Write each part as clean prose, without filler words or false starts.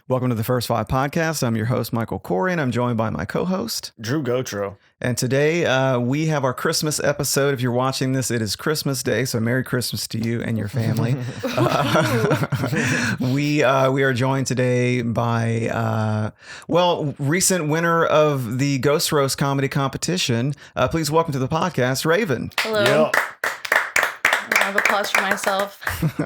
Welcome to the First Five Podcast. I'm your host, Michael Corey, and I'm joined by my co-host, Drew Gotro. And today we have our Christmas episode. If you're watching this, it is Christmas Day, so Merry Christmas to you and your family. We are joined today by, recent winner of the Ghost Roast comedy competition. Please welcome to the podcast, Raven. Hello. Yep. I have applause for myself.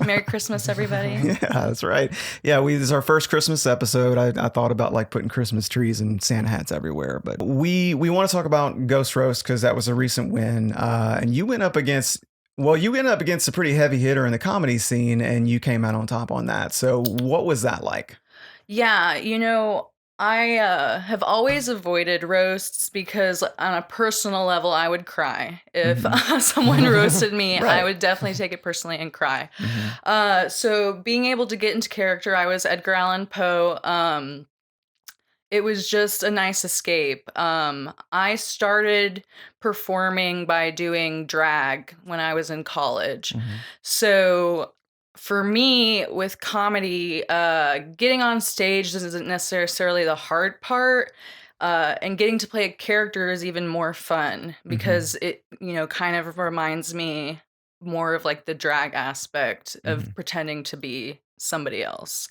Merry Christmas, everybody. Yeah, that's right. Yeah, this is our first Christmas episode. I thought about like putting Christmas trees and Santa hats everywhere, but we want to talk about Ghost Roast because that was a recent win. And you went up against a pretty heavy hitter in the comedy scene, and you came out on top on that. So what was that like? Yeah, I have always avoided roasts because on a personal level, I would cry. If someone roasted me, Right. I would definitely take it personally and cry. Mm-hmm. So being able to get into character, I was Edgar Allan Poe. It was just a nice escape. I started performing by doing drag when I was in college. So for me, with comedy, getting on stage isn't necessarily the hard part. And getting to play a character is even more fun because it, kind of reminds me more of like the drag aspect of pretending to be somebody else.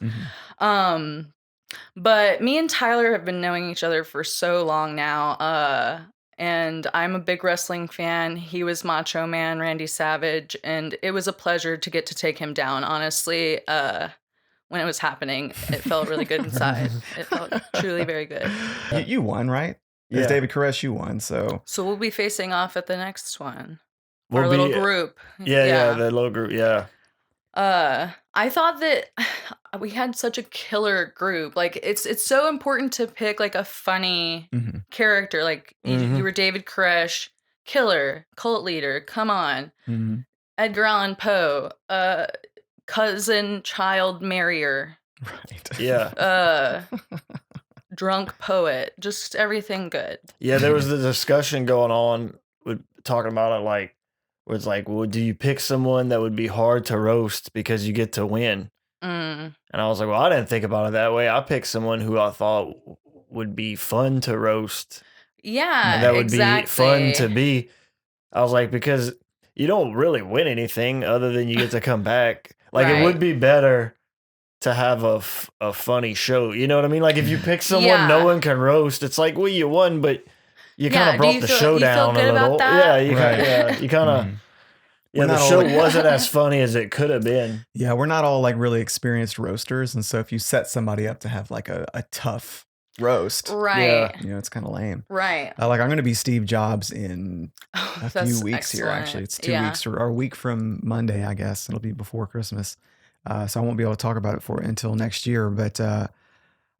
But me and Tyler have been knowing each other for so long now. And I'm a big wrestling fan. He was Macho Man Randy Savage, and it was a pleasure to get to take him down. Honestly, when it was happening, it felt really good inside. It felt truly very good. You won, right? As Yeah. David Koresh, you won. So we'll be facing off at the next one. We'll Our little be- group. Yeah, the little group, yeah. I thought that we had such a killer group. Like it's so important to pick like a funny character. Like you were David Koresh, killer, cult leader. Come on, Edgar Allan Poe, cousin, child, marrier. Right. Yeah. Drunk poet. Just everything good. Yeah, there was the discussion going on with talking about it like, where it's like, well, do you pick someone that would be hard to roast because you get to win? And I was like, well, I didn't think about it that way. I picked someone who I thought would be fun to roast. Yeah, And that would exactly. be fun to be. I was like, because you don't really win anything other than you get to come back. Like, Right. it would be better to have a funny show. You know what I mean? Like, if you pick someone no one can roast, it's like, well, you won, but you kind of brought the show down a good about little. that? Yeah, you kind of. Yeah, We're the not show all- wasn't as funny as it could have been. Yeah, we're not all like really experienced roasters. And so if you set somebody up to have like a tough roast, Right. it's kind of lame. Right. Like I'm going to be Steve Jobs in Oh, a that's few weeks here, excellent. actually. It's 2 Yeah. weeks or a week from Monday, I guess. It'll be before Christmas. So I won't be able to talk about it until next year. But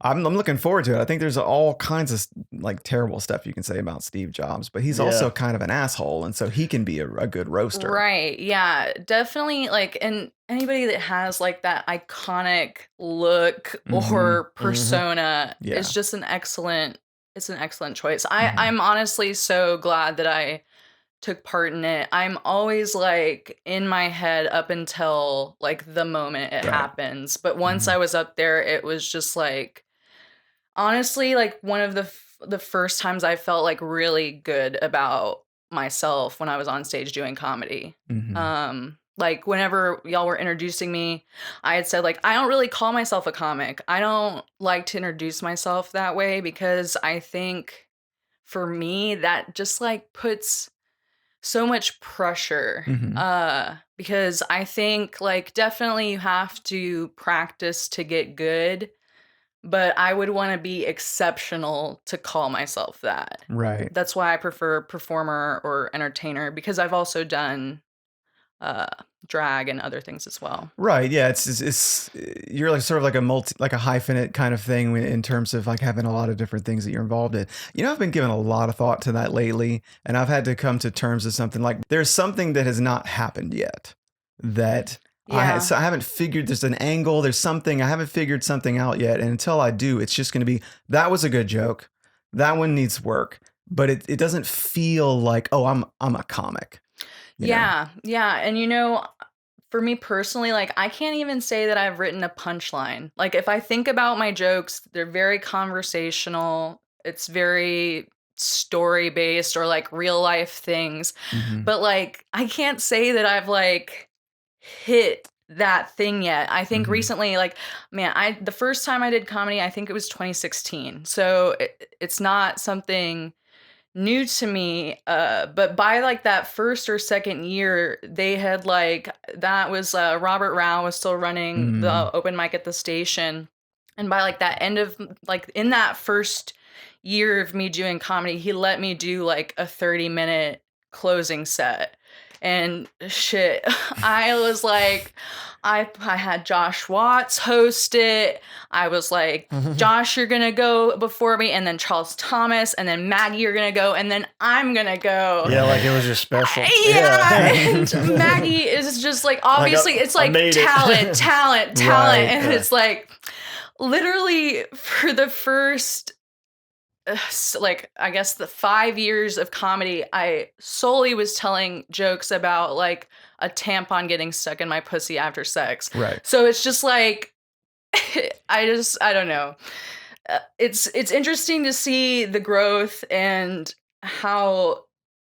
I'm looking forward to it. I think there's all kinds of like terrible stuff you can say about Steve Jobs, but he's also kind of an asshole. And so he can be a good roaster. Right. Yeah. Definitely. Like, and anybody that has like that iconic look or persona Yeah. is just an excellent choice. I'm honestly so glad that I took part in it. I'm always like in my head up until like the moment it Right. happens. But once I was up there, it was just like, honestly, like one of the first times I felt like really good about myself when I was on stage doing comedy. Like whenever y'all were introducing me, I had said like, I don't really call myself a comic. I don't like to introduce myself that way because I think for me that just like puts so much pressure. Because I think like definitely you have to practice to get good. But I would want to be exceptional to call myself that. Right. That's why I prefer performer or entertainer because I've also done drag and other things as well. Right. Yeah. It's you're like sort of like a hyphenate kind of thing in terms of like having a lot of different things that you're involved in. I've been giving a lot of thought to that lately, and I've had to come to terms with something like there's something that has not happened yet that I haven't figured. There's an angle. There's something I haven't figured something out yet, and until I do, it's just going to be that was a good joke. That one needs work, but it doesn't feel like I'm a comic. you know? Yeah. And for me personally, like, I can't even say that I've written a punchline. Like, if I think about my jokes, they're very conversational. It's very story based or like real life things. Mhm. But like, I can't say that I've like hit that thing yet. I think Mhm. recently, like, man, the first time I did comedy, I think it was 2016. So it's not something new to me, but by like that first or second year, they had like that was Robert Rao was still running Mm. the open mic at the station, and by like that end of like in that first year of me doing comedy, he let me do like a 30-minute closing set. And shit, I was like, I had Josh Watts host it. I was like, Josh, you're gonna go before me, and then Charles Thomas, and then Maggie, you're gonna go, and then I'm gonna go. Yeah, like it was your special. Yeah, and Maggie is just like obviously it's like talent, Right. and it's like literally for the first like I guess the 5 years of comedy, I solely was telling jokes about like a tampon getting stuck in my pussy after sex. Right. So it's just like I don't know. It's interesting to see the growth and how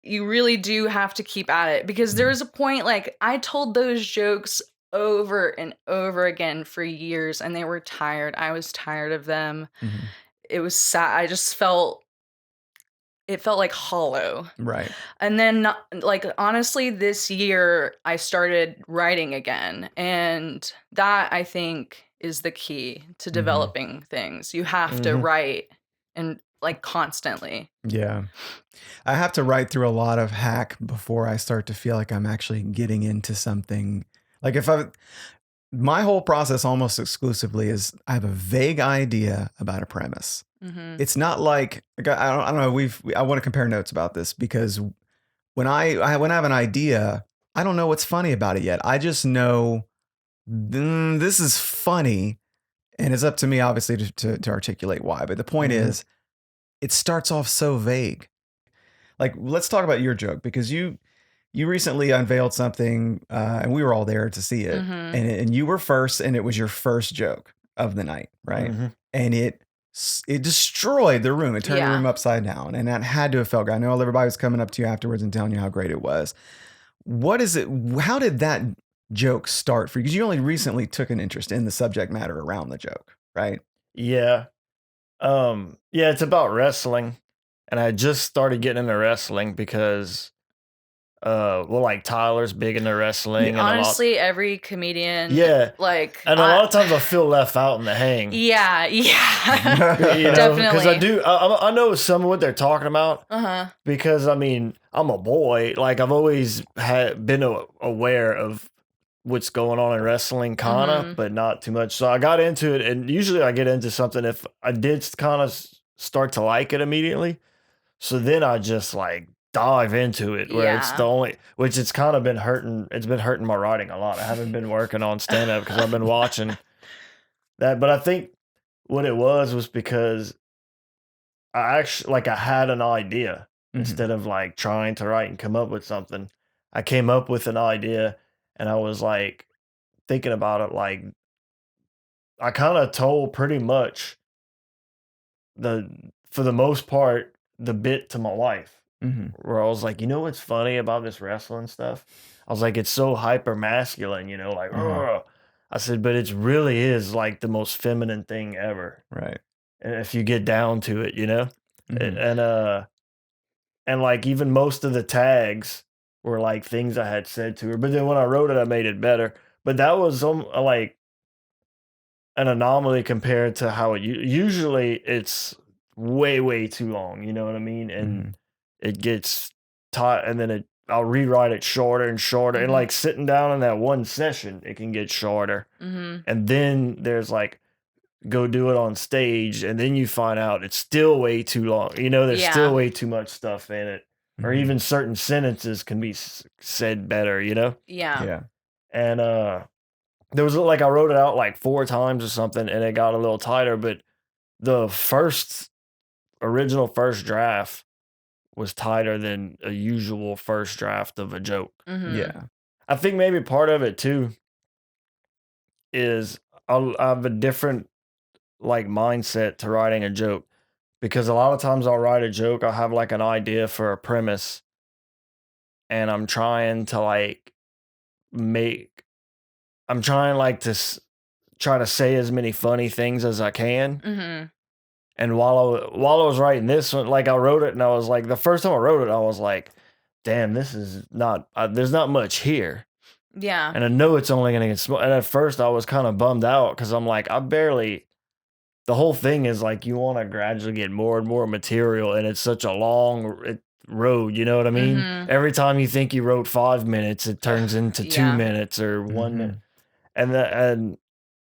you really do have to keep at it, because there was a point like I told those jokes over and over again for years and they were tired. I was tired of them. Mhm. It was sad. I just felt it felt like hollow. Right. And then like honestly this year I started writing again, and that I think is the key to developing things. You have to write and like constantly. Yeah. I have to write through a lot of hack before I start to feel like I'm actually getting into something. Like my whole process almost exclusively is I have a vague idea about a premise. Mhm. It's not like I don't know. I want to compare notes about this because when I have an idea, I don't know what's funny about it yet. I just know this is funny, and it's up to me obviously to articulate why. But the point is, it starts off so vague. Like, let's talk about your joke, because you recently unveiled something, and we were all there to see it, Mhm. and you were first, and it was your first joke of the night, right? And it destroyed the room. It turned the room Yeah. upside down, and that had to have felt good. I know everybody was coming up to you afterwards and telling you how great it was. What is it? How did that joke start for you? Because you only recently took an interest in the subject matter around the joke, right? Yeah. Yeah, it's about wrestling. And I just started getting into wrestling because well, like Tyler's big into wrestling and Honestly, every comedian like and a lot of times I feel left out in the hang. Yeah. You know, because Definitely. I know some of what they're talking about. Because I mean, I'm a boy. Like I've always been aware of what's going on in wrestling, kind of, but not too much. So I got into it, and usually I get into something if I did kind of start to like it immediately. So then I just like dive into it, where it's the only, which it's kind of been hurting. It's been hurting my writing a lot. I haven't been working on stand up because I've been watching that. But I think what it was because I actually like I had an idea instead of like trying to write and come up with something. I came up with an idea, and I was like thinking about it. Like I kind of told pretty much for the most part, the bit to my wife, where I was like, you know what's funny about this wrestling stuff? I was like, it's so hyper masculine, you know, like, I said, but it really is like the most feminine thing ever. Right. And if you get down to it, you know, and like even most of the tags were like things I had said to her, but then when I wrote it, I made it better. But that was like an anomaly compared to how it usually it's way too long, you know what I mean? And it gets taught, and then I'll rewrite it shorter and shorter, and like sitting down in that one session, it can get shorter. And then there's like go do it on stage, and then you find out it's still way too long. You know, there's still way too much stuff in it, or even certain sentences can be said better, you know? Yeah. And there was like I wrote it out like 4 times or something, and it got a little tighter. But the original first draft was tighter than a usual first draft of a joke. Yeah. I think maybe part of it too is I have a different like mindset to writing a joke, because a lot of times I'll write a joke, I'll have like an idea for a premise, and I'm trying to like make, I'm trying like to try to say as many funny things as I can. Mm-hmm. And while I was writing this one, like I wrote it, and I was like, the first time I wrote it, I was like, damn, this is not, there's not much here. Yeah. And I know it's only going to get small. And at first I was kind of bummed out because I'm like, the whole thing is like, you want to gradually get more and more material. And it's such a long road. You know what I mean? Mm-hmm. Every time you think you wrote 5 minutes, it turns into 2 Yeah. minutes or 1 minute. And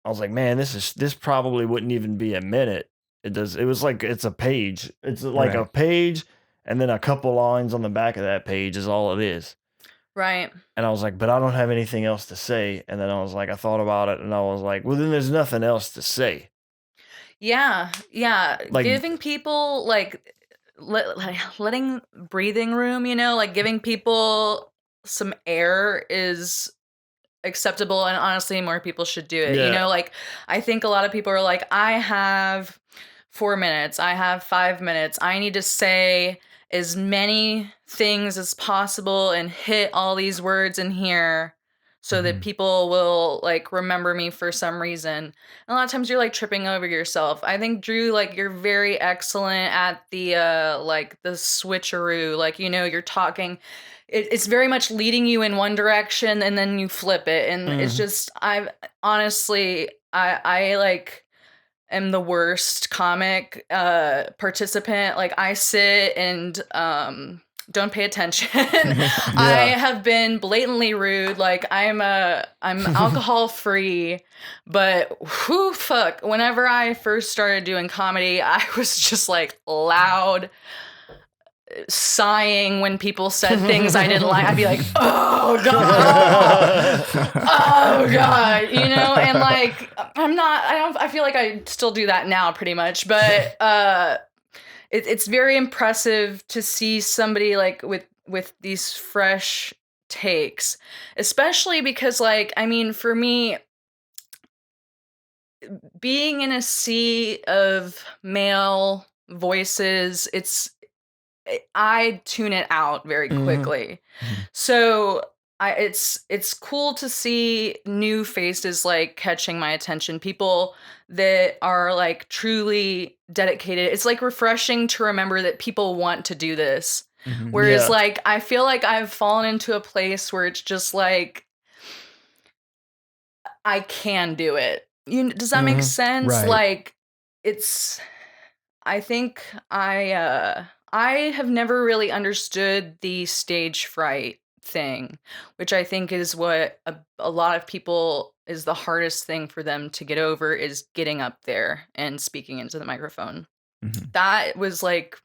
I was like, man, this probably wouldn't even be a minute. It was like, it's a page. It's like a page and then a couple lines on the back of that page is all it is. Right. And I was like, but I don't have anything else to say. And then I was like, I thought about it and I was like, well, then there's nothing else to say. Yeah. Yeah. Like, giving people like letting breathing room, you know, like giving people some air is acceptable, and honestly more people should do it. Yeah. You know, like I think a lot of people are like, I have 4 minutes, I have 5 minutes, I need to say as many things as possible and hit all these words in here so that people will like remember me for some reason. And a lot of times you're like tripping over yourself. I think Drew, like you're very excellent at the like the switcheroo, like, you know, you're talking, it's very much leading you in one direction and then you flip it, and it's just, I honestly like am the worst comic participant. Like I sit and don't pay attention. I have been blatantly rude. Like I'm alcohol free, but whoo fuck, whenever I first started doing comedy, I was just like loud, sighing when people said things I didn't like. I'd be like, oh god, oh god, you know. And like I feel like I still do that now pretty much, but it's very impressive to see somebody like with these fresh takes, especially because, like, I mean, for me, being in a sea of male voices, I tune it out very quickly. So it's cool to see new faces like catching my attention, people that are like truly dedicated. It's like refreshing to remember that people want to do this. Whereas like I feel like I've fallen into a place where it's just like I can do it. Does that make sense? Right. Like I think I have never really understood the stage fright thing, which I think is what a lot of people is the hardest thing for them to get over, is getting up there and speaking into the microphone. That was like,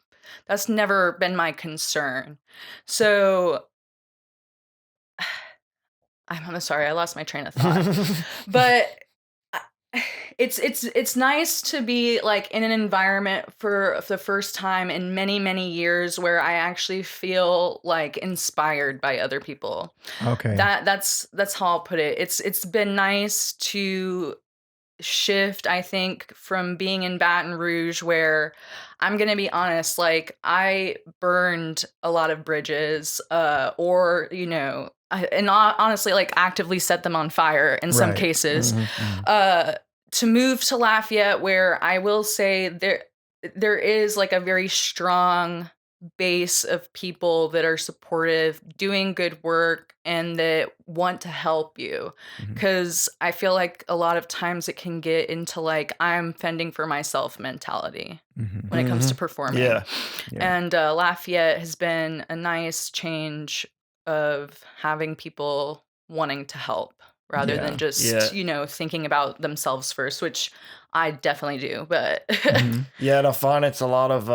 that's never been my concern. So I'm sorry, I lost my train of thought. But it's nice to be like in an environment for the first time in many, many years where I actually feel like inspired by other people. Okay. That's how I'll put it. It's been nice to shift, I think, from being in Baton Rouge, where I'm gonna be honest, like I burned a lot of bridges, or you know, and honestly, like actively set them on fire in some cases. To move to Lafayette, where I will say there is like a very strong base of people that are supportive, doing good work, and that want to help you. Because I feel like a lot of times it can get into like I'm fending for myself mentality when it comes to performing. Yeah. And Lafayette has been a nice change of having people wanting to help rather than just, you know, thinking about themselves first, which I definitely do. But yeah, and I find it's a lot of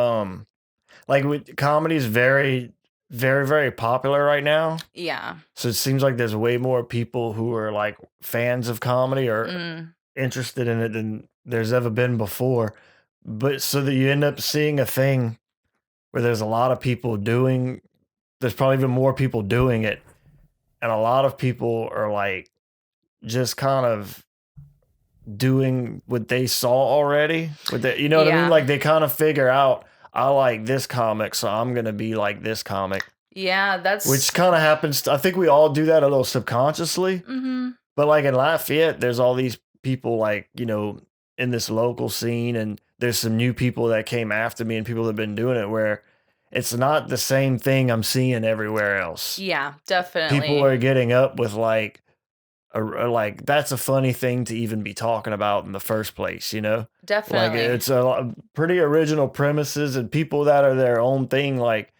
like comedy is very, very, very popular right now. yeah. So it seems like there's way more people who are like fans of comedy or interested in it than there's ever been before. But so that you end up seeing a thing where there's a lot of people there's probably even more people doing it. and a lot of people are like just kind of doing what they saw already with it. You know what I mean? Like they kind of figure out, I like this comic, so I'm going to be like this comic. Yeah, which kind of happens. I think we all do that a little subconsciously. Mm-hmm. But like in Lafayette, there's all these people like, you know, in this local scene, and there's some new people that came after me and people that have been doing it where it's not the same thing I'm seeing everywhere else. Yeah, definitely. People are getting up with like, like that's a funny thing to even be talking about in the first place, you know? Definitely. Like it's a pretty original premises, and people that are their own thing, like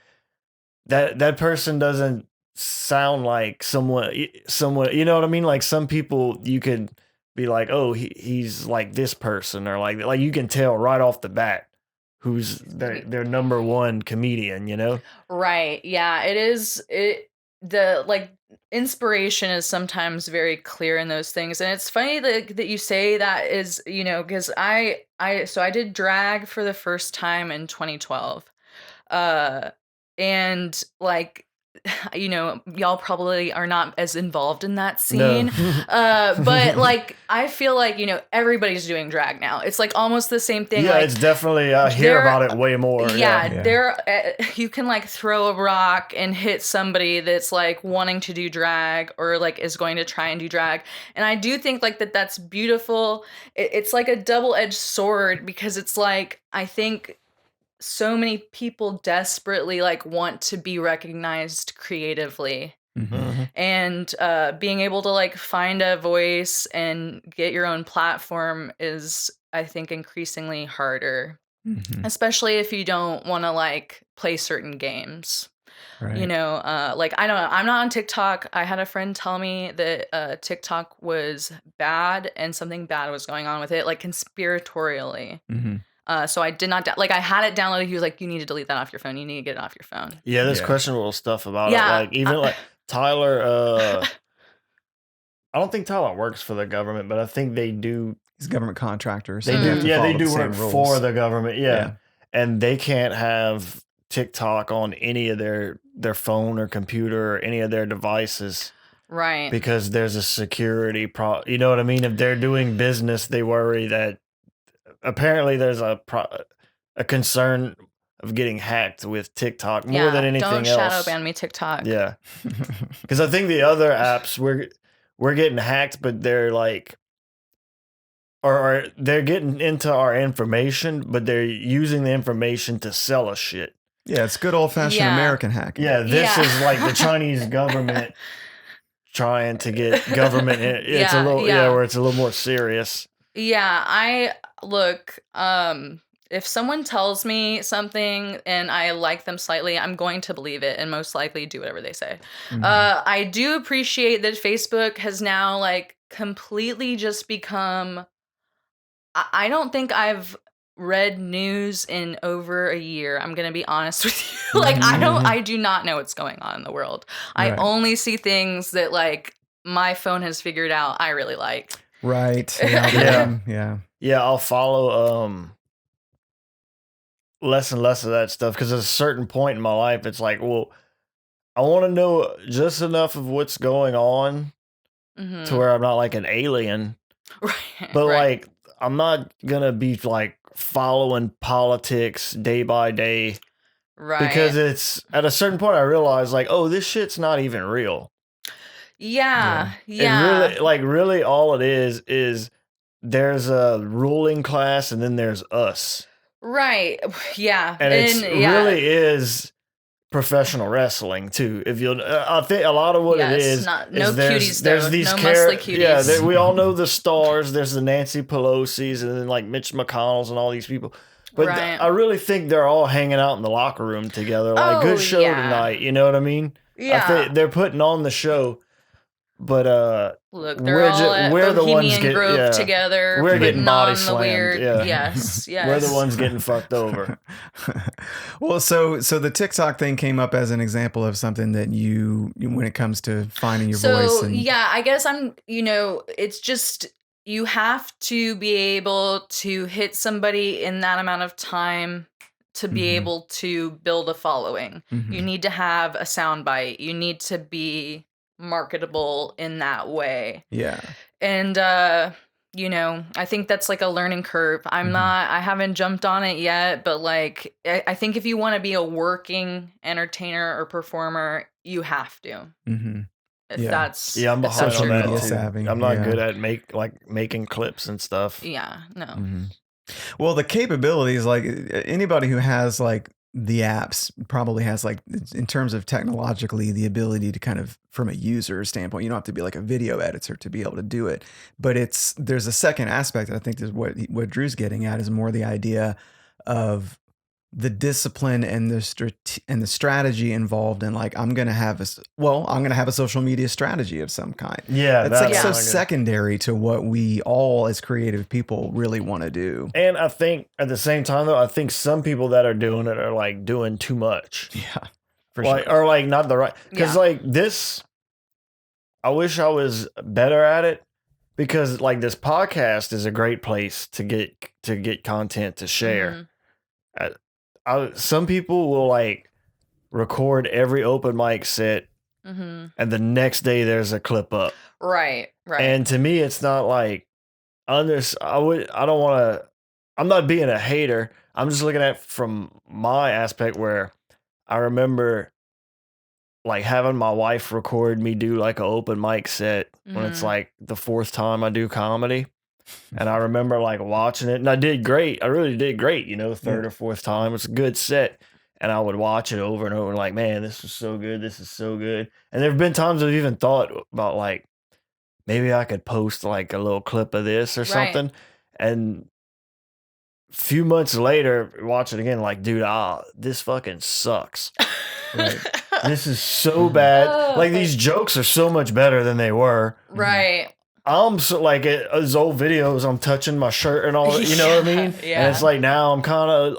that person doesn't sound like someone, you know what I mean? Like some people you could be like, oh, he's like this person, or like you can tell right off the bat who's their number one comedian, you know? Right. Yeah, it is. The like inspiration is sometimes very clear in those things, and it's funny that you say that is, you know, because I did drag for the first time in 2012, and like, you know, y'all probably are not as involved in that scene. No. But like, I feel like, you know, everybody's doing drag now. It's like almost the same thing. Yeah, like, it's definitely, I hear about it way more. Yeah. You can like throw a rock and hit somebody that's like wanting to do drag or like is going to try and do drag. And I do think like that's beautiful. It's like a double-edged sword, because it's like, I think so many people desperately like want to be recognized creatively. Mm-hmm. And being able to like find a voice and get your own platform is, I think, increasingly harder, especially if you don't want to like play certain games. Right. You know, like, I don't know, I'm not on TikTok. I had a friend tell me that TikTok was bad and something bad was going on with it, like conspiratorially. So I did not, like, I had it downloaded. He was like, you need to delete that off your phone. You need to get it off your phone. Yeah, there's questionable stuff about it. Like, even like Tyler, I don't think Tyler works for the government, but I think they do. He's a government contractor. They do. Yeah, they do work for the government. Yeah. And they can't have TikTok on any of their phone or computer or any of their devices. Right. Because there's a security you know what I mean? If they're doing business, they worry that apparently there's a concern of getting hacked with TikTok more than anything else. Don't shadow ban me, TikTok. Yeah. Because I think the other apps we're getting hacked, but they're like, or they're getting into our information, but they're using the information to sell us shit. Yeah, it's good old-fashioned American hacking. Yeah, this is like the Chinese government trying to get government. It's a little, where it's a little more serious. Yeah, look, if someone tells me something and I like them slightly, I'm going to believe it and most likely do whatever they say. I do appreciate that Facebook has now like completely just become, I don't think I've read news in over a year. I'm going to be honest with you. Like, I do not know what's going on in the world. I only see things that like my phone has figured out I really like. Right. Yeah, I'll follow less and less of that stuff, because at a certain point in my life, it's like, well, I want to know just enough of what's going on to where I'm not like an alien. Right. But like, I'm not gonna be like following politics day by day. Right. Because it's at a certain point I realize like, oh, this shit's not even real. Yeah. And really all it is there's a ruling class and then there's us. Right. Yeah. And really is professional wrestling too. If you'll, I think a lot of what it is, there's these characters. Yeah, we all know the stars. There's the Nancy Pelosi's and then like Mitch McConnell's and all these people. But I really think they're all hanging out in the locker room together. Like, good show tonight. You know what I mean? Yeah. I think they're putting on the show. But look, they're all at Bohemian Grove together. We're getting body slammed. Weird, yes. We're the ones getting fucked over. Well, so the TikTok thing came up as an example of something that you when it comes to finding your voice. So yeah, I guess it's just, you have to be able to hit somebody in that amount of time to be able to build a following. You need to have a soundbite. You need to be marketable in that way. Yeah. And you know, I think that's like a learning curve. I haven't jumped on it yet, but like I think if you want to be a working entertainer or performer, you have to. Mm-hmm. If Yeah. that's I'm behind social on that media too. savvy. I'm not Yeah. good at making clips and stuff. Yeah, no. Mm-hmm. Well, the capabilities, like anybody who has like the apps probably has like, in terms of technologically, the ability to kind of, from a user standpoint, you don't have to be like a video editor to be able to do it. But there's a second aspect that I think is what Drew's getting at, is more the idea of the discipline and the strategy involved in, like, I'm going to have a social media strategy of some kind. Yeah, That's like so not good. secondary to what we all as creative people really want to do. And I think at the same time though, I think some people that are doing it are like doing too much. Yeah, for Like, sure. or like not the right, because Yeah. like this, I wish I was better at it, because like this podcast is a great place to get content to share. Mhm. Some people will like record every open mic set, Mhm. and the next day there's a clip up. Right. And to me, it's not like I'm not being a hater. I'm just looking at from my aspect, where I remember like having my wife record me do like an open mic set when it's Mhm. like the fourth time I do comedy. And I remember like watching it, and I did great. I really did great, third or fourth time. It's a good set. And I would watch it over and over, like, man, this is so good. This is so good. And there have been times I've even thought about like, maybe I could post like a little clip of this or Right. something. And a few months later, watch it again, like, dude, this fucking sucks. Right. This is so bad. Oh. Like, these jokes are so much better than they were. Right. I'm so like those old videos, I'm touching my shirt and all, you know what I mean? Yeah. And it's like now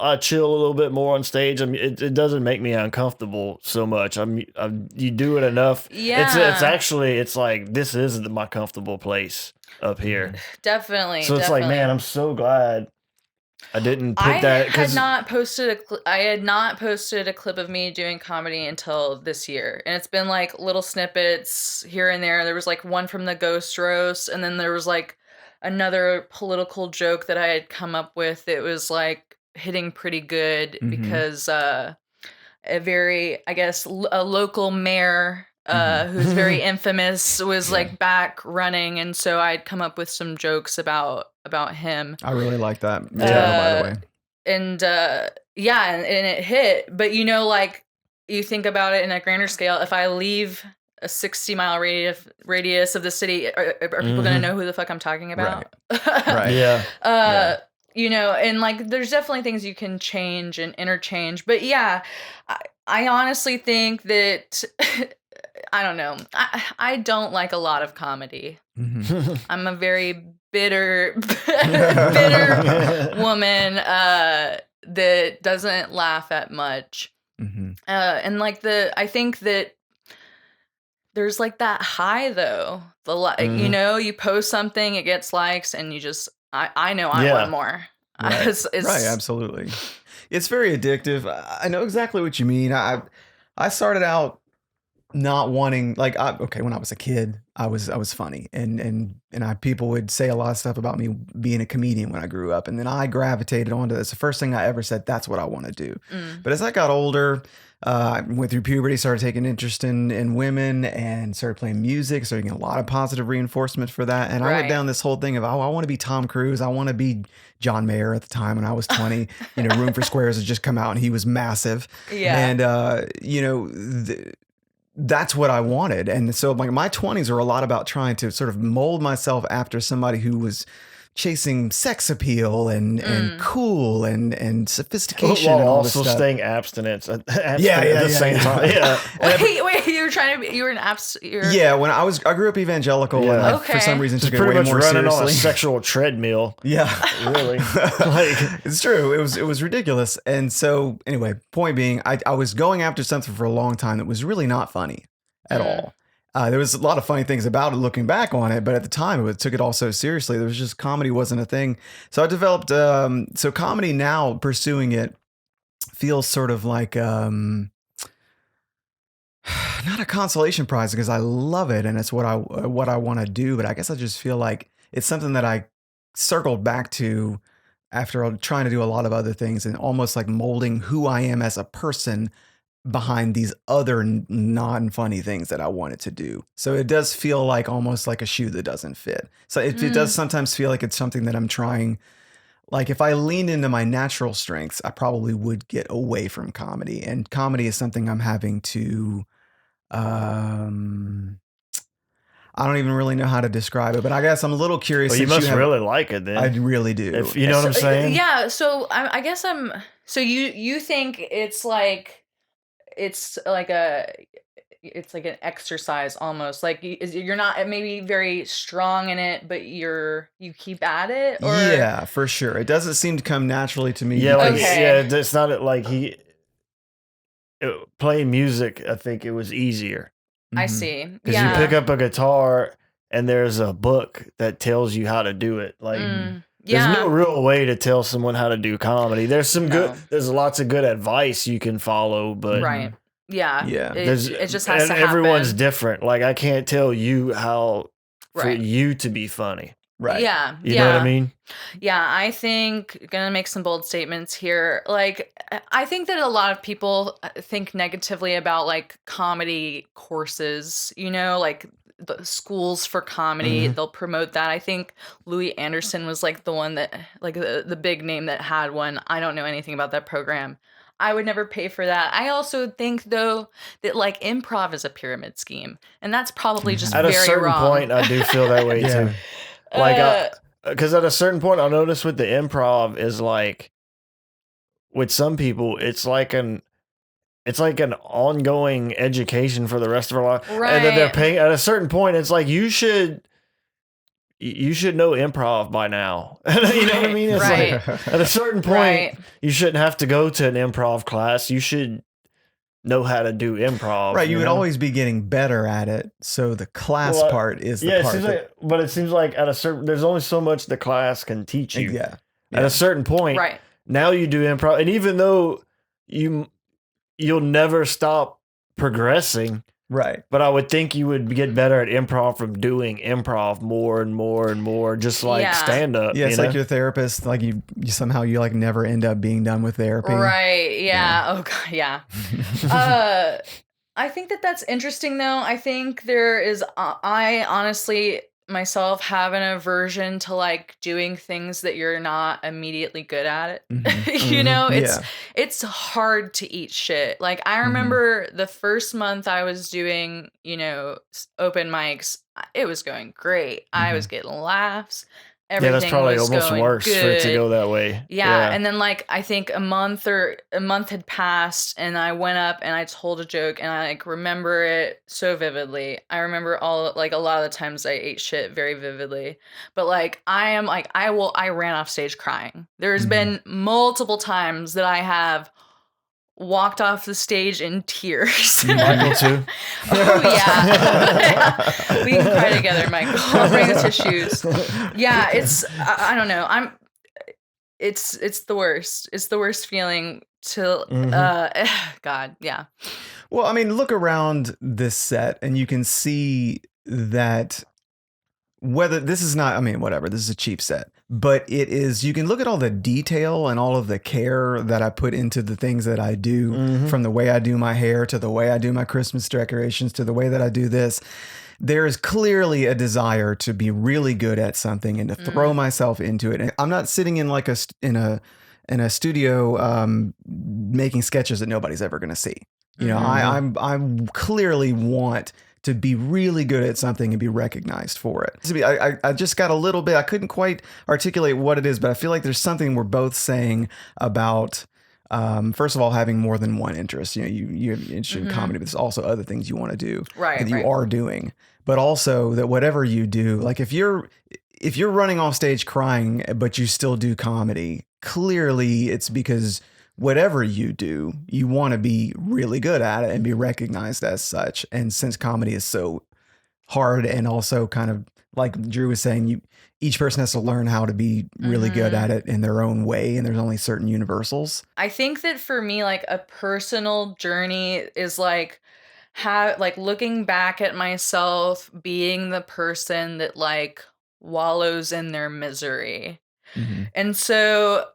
I chill a little bit more on stage. I mean, it doesn't make me uncomfortable so much. You do it enough. Yeah. It's like, this is my comfortable place up here. Definitely. So it's like, man, I'm so glad I didn't put that. I had not posted a clip of me doing comedy until this year, and it's been like little snippets here and there. There was like one from the Ghost Roast, and then there was like another political joke that I had come up with. It was like hitting pretty good because a local mayor who's very infamous was like back running, and so I'd come up with some jokes about him. I really like that material, by the way. And and it hit. But like, you think about it in a grander scale, if I leave a 60-mile radius of the city, are people gonna know who the fuck I'm talking about? Right. Yeah. And like, there's definitely things you can change and interchange. But yeah, I honestly think that I don't know. I don't like a lot of comedy. I'm a very bitter woman that doesn't laugh at much. And like I think that there's like that high though. You post something, it gets likes, and you just I know I want more. Right. Right, absolutely. It's very addictive. I know exactly what you mean. I started out not wanting, like, when I was a kid, I was funny, and people would say a lot of stuff about me being a comedian when I grew up, and then I gravitated onto this. The first thing I ever said, that's what I want to do. But as I got older, I went through puberty, started taking interest in women, and started playing music, started getting a lot of positive reinforcement for that. And I went down this whole thing of, I want to be Tom Cruise. I want to be John Mayer at the time when I was 20. Room for Squares had just come out, and he was massive. Yeah. And, that's what I wanted. And so like my 20s are a lot about trying to sort of mold myself after somebody who was chasing sex appeal and cool and sophistication While and all also this stuff. staying abstinent at the same time. Yeah. Wait, you were an Yeah, when I grew up evangelical, and I, for some reason, just took it way pretty much more running seriously. on a sexual treadmill. Yeah, really. Like, it's true. It was ridiculous. And so anyway, point being, I was going after something for a long time that was really not funny at all. There was a lot of funny things about it looking back on it, but at the time it took it all so seriously. There was just, comedy wasn't a thing. So I developed, so comedy now, pursuing it feels sort of like, Not a consolation prize because I love it and it's what I want to do, but I guess I just feel like it's something that I circled back to after trying to do a lot of other things and almost like molding who I am as a person behind these other non-funny things that I wanted to do. So it does feel like almost like a shoe that doesn't fit. So it does sometimes feel like it's something that I'm trying. Like if I leaned into my natural strengths, I probably would get away from comedy. And comedy is something I'm having to I don't even really know how to describe it, but I guess I'm a little curious. Well, you must really like it then. I really do. If you know what I'm saying? Yeah. So I guess I'm. So you think it's like an exercise almost. Like you're not maybe very strong in it, but you keep at it. Or? Yeah, for sure. It doesn't seem to come naturally to me. Yeah, like it's not like playing music. I think it was easier. I see. Because you pick up a guitar and there's a book that tells you how to do it. Like there's no real way to tell someone how to do comedy. There's there's lots of good advice you can follow, but right. Yeah. Yeah. It just has to happen. Everyone's different. Like I can't tell you how for you to be funny. Right. Yeah. You know what I mean? Yeah, I think gonna make some bold statements here. Like, I think that a lot of people think negatively about like comedy courses, like the schools for comedy. They'll promote that. I think Louis Anderson was like the one that, like the big name that had one. I don't know anything about that program. I would never pay for that. I also think though that like improv is a pyramid scheme, and that's probably just at very a certain wrong. point. I do feel that way too. Like, because at a certain point, I'll notice with the improv is like, with some people, it's like an ongoing education for the rest of our life, and then they're paying. At a certain point, it's like you should know improv by now. You know what I mean? It's like at a certain point, you shouldn't have to go to an improv class. You should know how to do improv. Right. You would always be getting better at it. So the class part is the part. But it seems like there's only so much the class can teach you. Yeah. At a certain point, now you do improv. And even though you'll never stop progressing. Right. But I would think you would get better at improv from doing improv more and more and more, just like stand up. Yeah, it's like your therapist, like you somehow like never end up being done with therapy. Right. Yeah. Oh God. Yeah. I think that's interesting though. I think there is, I honestly myself have an aversion to like doing things that you're not immediately good at it. It's hard to eat shit. Like I remember the first month I was doing, open mics, it was going great. I was getting laughs. Everything that's probably was almost going worse good. for it to go that way. Yeah. And then like I think a month had passed and I went up and I told a joke and I like remember it so vividly. I remember a lot of the times I ate shit very vividly. But like I ran off stage crying. There's been multiple times that I have walked off the stage in tears. Michael too. Oh yeah. We can cry together, Michael. I'll bring the tissues. Yeah, it's I don't know. It's the worst. It's the worst feeling to God, yeah. Well, I mean, look around this set and you can see that whether this is not, I mean, whatever, this is a cheap set, but it is, you can look at all the detail and all of the care that I put into the things that I do, from the way I do my hair to the way I do my Christmas decorations to the way that I do this. There is clearly a desire to be really good at something and to throw myself into it. And I'm not sitting in like in a studio making sketches that nobody's ever going to see. I clearly want to be really good at something and be recognized for it. I just got a little bit, I couldn't quite articulate what it is, but I feel like there's something we're both saying about, first of all, having more than one interest. You're interested in comedy, but there's also other things you want to do that you are doing. But also that whatever you do, like if you're running off stage crying, but you still do comedy, clearly it's because whatever you do, you want to be really good at it and be recognized as such. And since comedy is so hard and also kind of like Drew was saying, each person has to learn how to be really good at it in their own way. And there's only certain universals. I think that for me, like a personal journey is like like looking back at myself being the person that like wallows in their misery. Mhm. And so,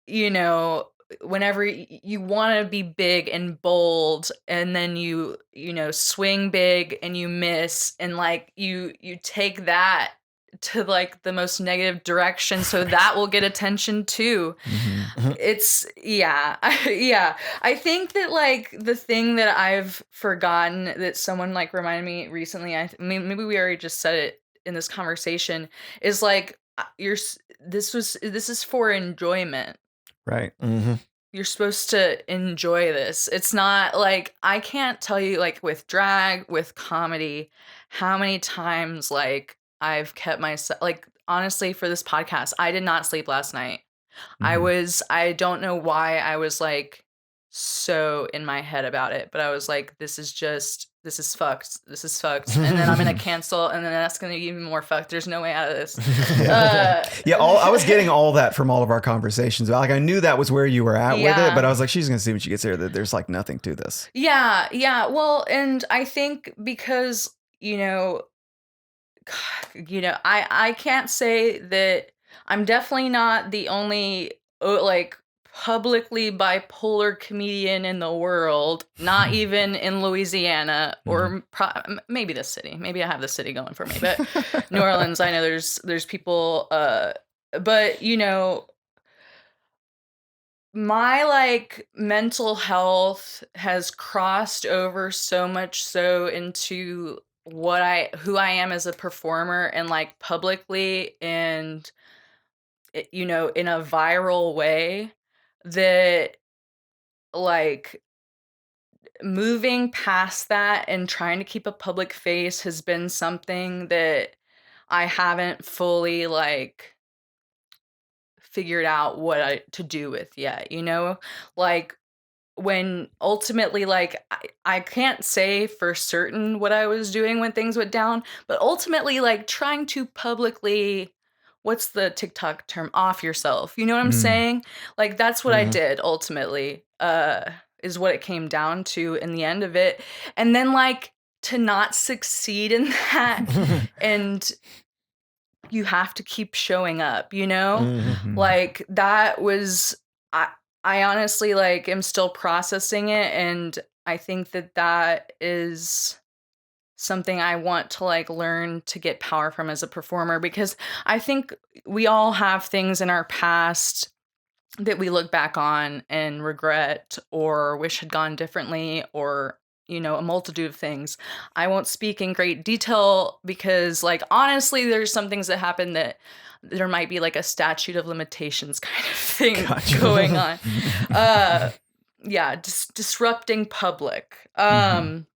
you know, whenever you want to be big and bold and then you know swing big and you miss and like you take that to like the most negative direction so that will get attention too. Mhm. It's yeah. Yeah. I think that like the thing that I've forgotten that someone like reminded me recently, mean maybe we already just said it in this conversation, is like this is for enjoyment. Right. Mhm. You're supposed to enjoy this. It's not like I can't tell you like with drag, with comedy, how many times like I've kept myself like honestly for this podcast, I did not sleep last night. Mhm. I don't know why I was like so in my head about it, but I was like, this is fucked. This is fucked. And then I'm gonna cancel, and then that's gonna be even more fucked. There's no way out of this. Yeah. Yeah, I was getting all that from all of our conversations. Like I knew that was where you were at with it, Yeah. but I was like, she's gonna see when she gets here that there's like nothing to this. Yeah, yeah. Well, and I think because, you know, I can't say that I'm definitely not the only like publicly bipolar comedian in the world, not even in Louisiana or maybe the city. Maybe I have the city going for me, but New Orleans, I know there's people but you know, my like mental health has crossed over so much so into who I am as a performer and like publicly and you know in a viral way that like moving past that and trying to keep a public face has been something that I haven't fully like figured out to do with yet, you know? Like when ultimately like I can't say for certain what I was doing when things went down, but ultimately like trying to publicly what's the TikTok term off yourself. You know what I'm Mm. saying? Like that's what I Mhm. did ultimately. Is what it came down to in the end of it. And then like to not succeed in that and you have to keep showing up, you know? Mhm. Mhm. Like that was I I honestly like am still processing it and I think that that is something I want to like learn to get power from as a performer because I think we all have things in our past that we look back on and regret or wish had gone differently or you know a multitude of things. I won't speak in great detail because like honestly there's some things that happen that there might be like a statute of limitations kind of thing Gotcha. going on. Yeah, disrupting public. Mhm.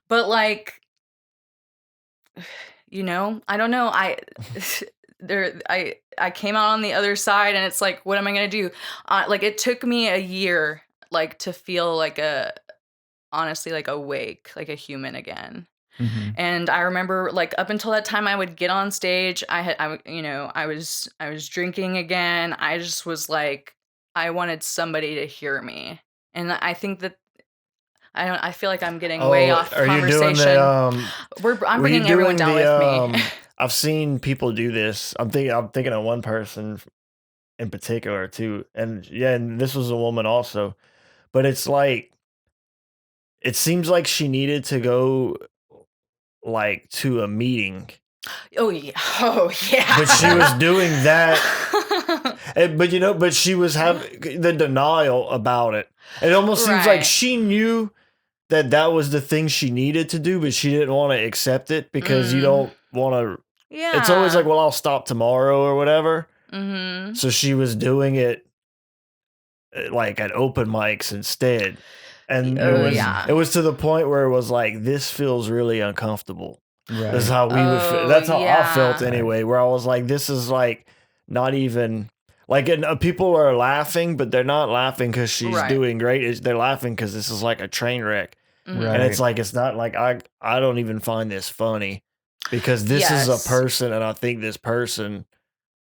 But like you know, I don't know. I came out on the other side and it's like what am I going to do? Like it took me a year like to feel like a honestly like awake, like a human again. Mhm. And I remember like up until that time I would get on stage, you know, I was drinking again. I just was like I wanted somebody to hear me. And I think that I feel like I'm getting way Oh, off are you doing the conversation. I'm were you bringing everyone doing down the with me. I've seen people do this. I'm thinking of one person in particular too. And yeah, and this was a woman also. But it's like it seems like she needed to go like to a meeting, Oh yeah. Oh yeah. but she was doing that. But you know, but she was having the denial about it. It almost seems like Right. she knew that that was the thing she needed to do, but she didn't want to accept it because you Mm. don't want to. It's always like, Yeah. well, I'll stop tomorrow or whatever. Mhm. So she was doing it like at open mics instead, and Oh it yeah. was to the point where it was like, this feels really uncomfortable. This is Right. how we would feel. Oh That's how I felt yeah. Right. anyway. Where I was like, this is like not even like and, people are laughing, but they're not laughing because she's Right. doing great. They're laughing because this is like a train wreck. Mhm. And it's Right. like it's not like I don't even find this funny because this is a Yes. person, and I think this person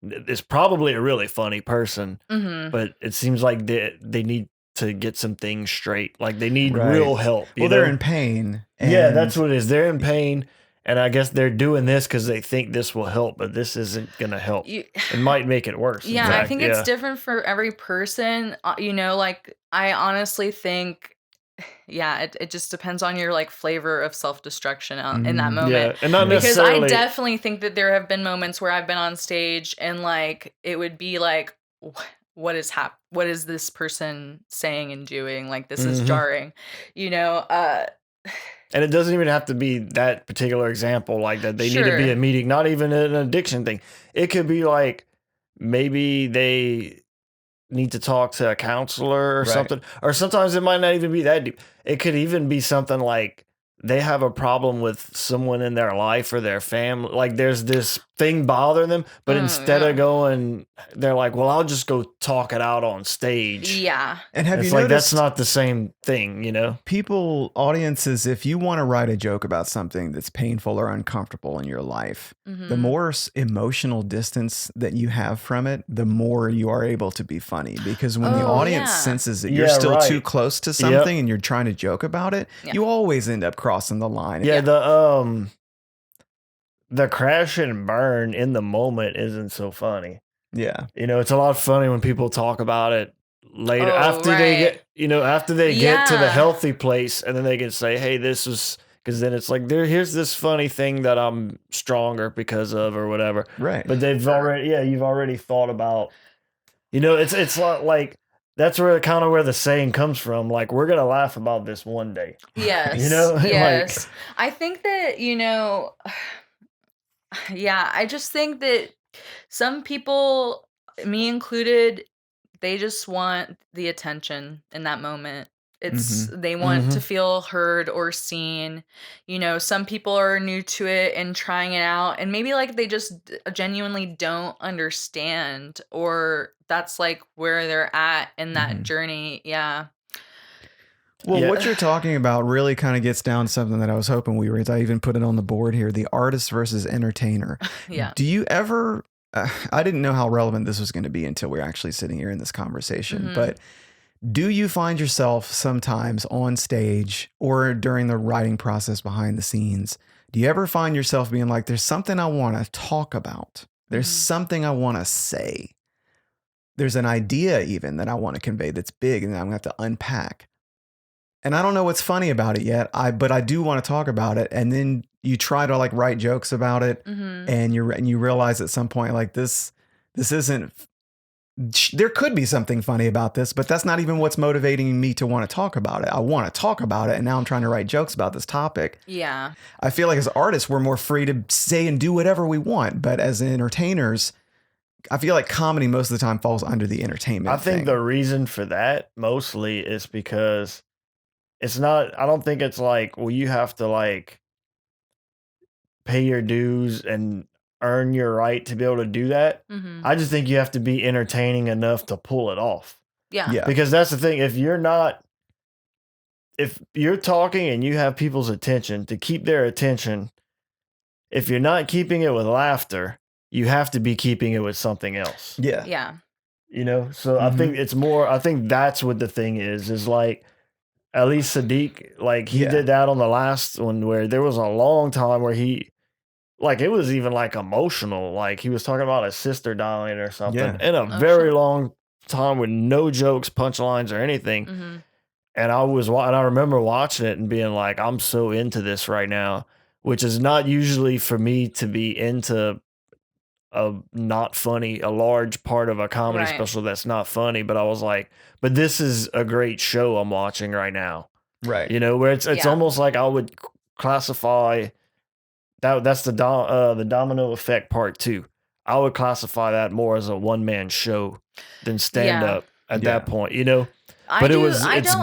is probably a really funny person, Mhm. but it seems like they need to get some things straight. Like they need Right. real help. Well, they're in pain. Yeah, and- that's what it is. They're in pain. And I guess they're doing this because they think this will help, but this isn't going to help. It might make it worse. Yeah, I think it's different for every person. You know, like I honestly think, yeah, it just depends on your like flavor of self-destruction in that moment. Yeah, and not Because necessarily. I definitely think that there have been moments where I've been on stage and like it would be like, what is this person saying and doing? Like this is jarring, you know. And it doesn't even have to be that particular example like that. They need to be a meeting, not even an addiction thing. It could be like maybe they need to talk to a counselor or something. Or sometimes it might not even be that deep. It could even be something like they have a problem with someone in their life or their family. Like there's this thing bothering them, but instead of going, they're like, well, I'll just go talk it out on stage. Yeah. And have it's you like, noticed that's not the same thing, you know? Audiences, if you want to write a joke about something that's painful or uncomfortable in your life, the more emotional distance that you have from it, the more you are able to be funny. Because when the audience senses that you're still too close to something and you're trying to joke about it, you always end up crossing the line. Yeah, the crash and burn in the moment isn't so funny. Yeah. You know, it's a lot funny when people talk about it later after they get, you know, after they get to the healthy place, and then they can say, hey, this was, because then it's like, here's this funny thing that I'm stronger because of or whatever. Right. But they've already, you've already thought about, you know, it's like, that's where kind of where the saying comes from. Like, we're going to laugh about this one day. Yes. You know? Yes. I think that, you know, yeah, I just think that some people, me included, they just want the attention in that moment. They want to feel heard or seen. You know, some people are new to it and trying it out, and maybe like they just genuinely don't understand, or that's like where they're at in that journey. Yeah. Well, what you're talking about really kind of gets down to something that I was hoping we were, I even put it on the board here, the artist versus entertainer. Yeah. Do you ever, I didn't know how relevant this was going to be until we we're actually sitting here in this conversation, but do you find yourself sometimes on stage or during the writing process behind the scenes, do you ever find yourself being like, there's something I want to talk about? There's something I want to say. There's an idea even that I want to convey that's big and that I'm going to have to unpack. And I don't know what's funny about it yet, but I do want to talk about it. And then you try to like write jokes about it, and you realize at some point like this isn't. There could be something funny about this, but that's not even what's motivating me to want to talk about it. I want to talk about it, and now I'm trying to write jokes about this topic. Yeah. I feel like as artists, we're more free to say and do whatever we want, but as entertainers, I feel like comedy most of the time falls under the entertainment. I think the reason for that mostly is because it's not, I don't think it's like, well, you have to like pay your dues and earn your right to be able to do that. I just think you have to be entertaining enough to pull it off. Yeah. Because that's the thing. If you're talking and you have people's attention, to keep their attention, if you're not keeping it with laughter, you have to be keeping it with something else. Yeah. Yeah. You know, so I think it's more, I think that's what the thing is like, at least Sadiq, like he did that on the last one where there was a long time where he, like, it was even like emotional. Like he was talking about his sister dying or something in a very long time with no jokes, punchlines or anything. And I remember watching it and being like, I'm so into this right now, which is not usually for me to be into a large part of a comedy special that's not funny. But I was like, but this is a great show I'm watching right now. Right. You know, where it's almost like I would classify that's the domino effect part 2. I would classify that more as a one-man show than stand up at that point, you know? I don't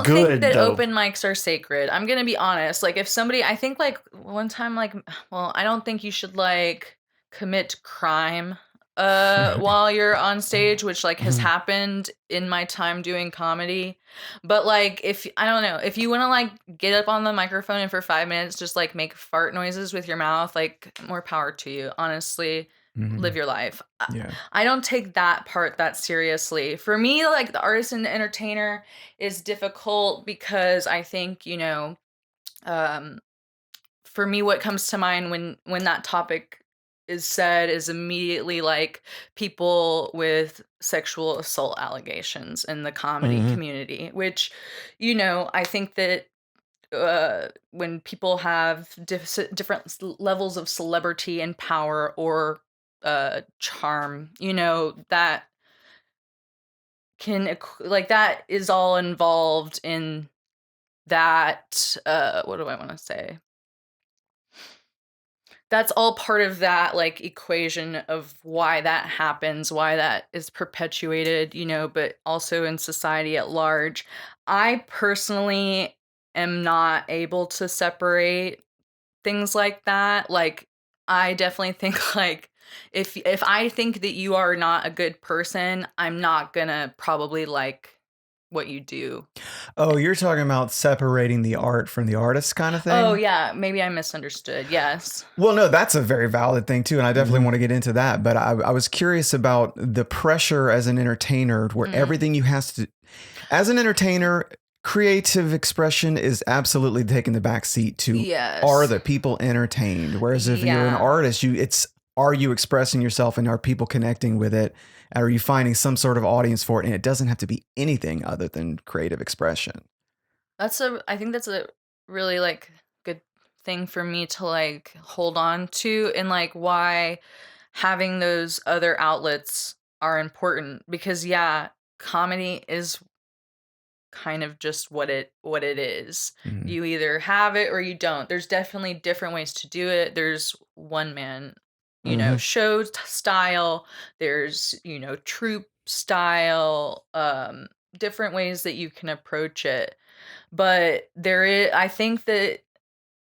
think that open mics are sacred. I'm going to be honest. Like if somebody, I think like one time, like, well, I don't think you should like commit crime while you're on stage, which like has happened in my time doing comedy. But like if I don't know, if you want to like get up on the microphone and for 5 minutes just like make fart noises with your mouth, like more power to you, honestly. live your life. Yeah. I don't take that part that seriously. For me, like the artist and the entertainer is difficult because I think, um, for me, what comes to mind when that topic is said is immediately like people with sexual assault allegations in the comedy Mhm. community, which, I think that when people have different levels of celebrity and power or charm, that like that is all involved in that. What do I want to say? That's all part of that like equation of why that happens, why that is perpetuated, but also in society at large. I personally am not able to separate things like that. Like I definitely think like if I think that you are not a good person, I'm not gonna probably like what you do. Oh, you're talking about separating the art from the artist kind of Oh thing? yeah, maybe I misunderstood. Yes. Well, no, that's a very valid thing too, and I definitely Mhm. want to get into that. But I was curious about the pressure as an entertainer, where Mm. everything you has to, as an entertainer, creative expression is absolutely taking the back seat to Yes. are the people entertained. Whereas if you're an Yeah. artist, it's are you expressing yourself and are people connecting with it? Are you finding some sort of audience for it? And it doesn't have to be anything other than creative expression. I think that's a really like good thing for me to like hold on to, and like why having those other outlets are important, because yeah, comedy is kind of just what it is. Mhm. You either have it or you don't. There's definitely different ways to do it. There's one man, Mhm. show style. There's, troupe style, different ways that you can approach it. But I think that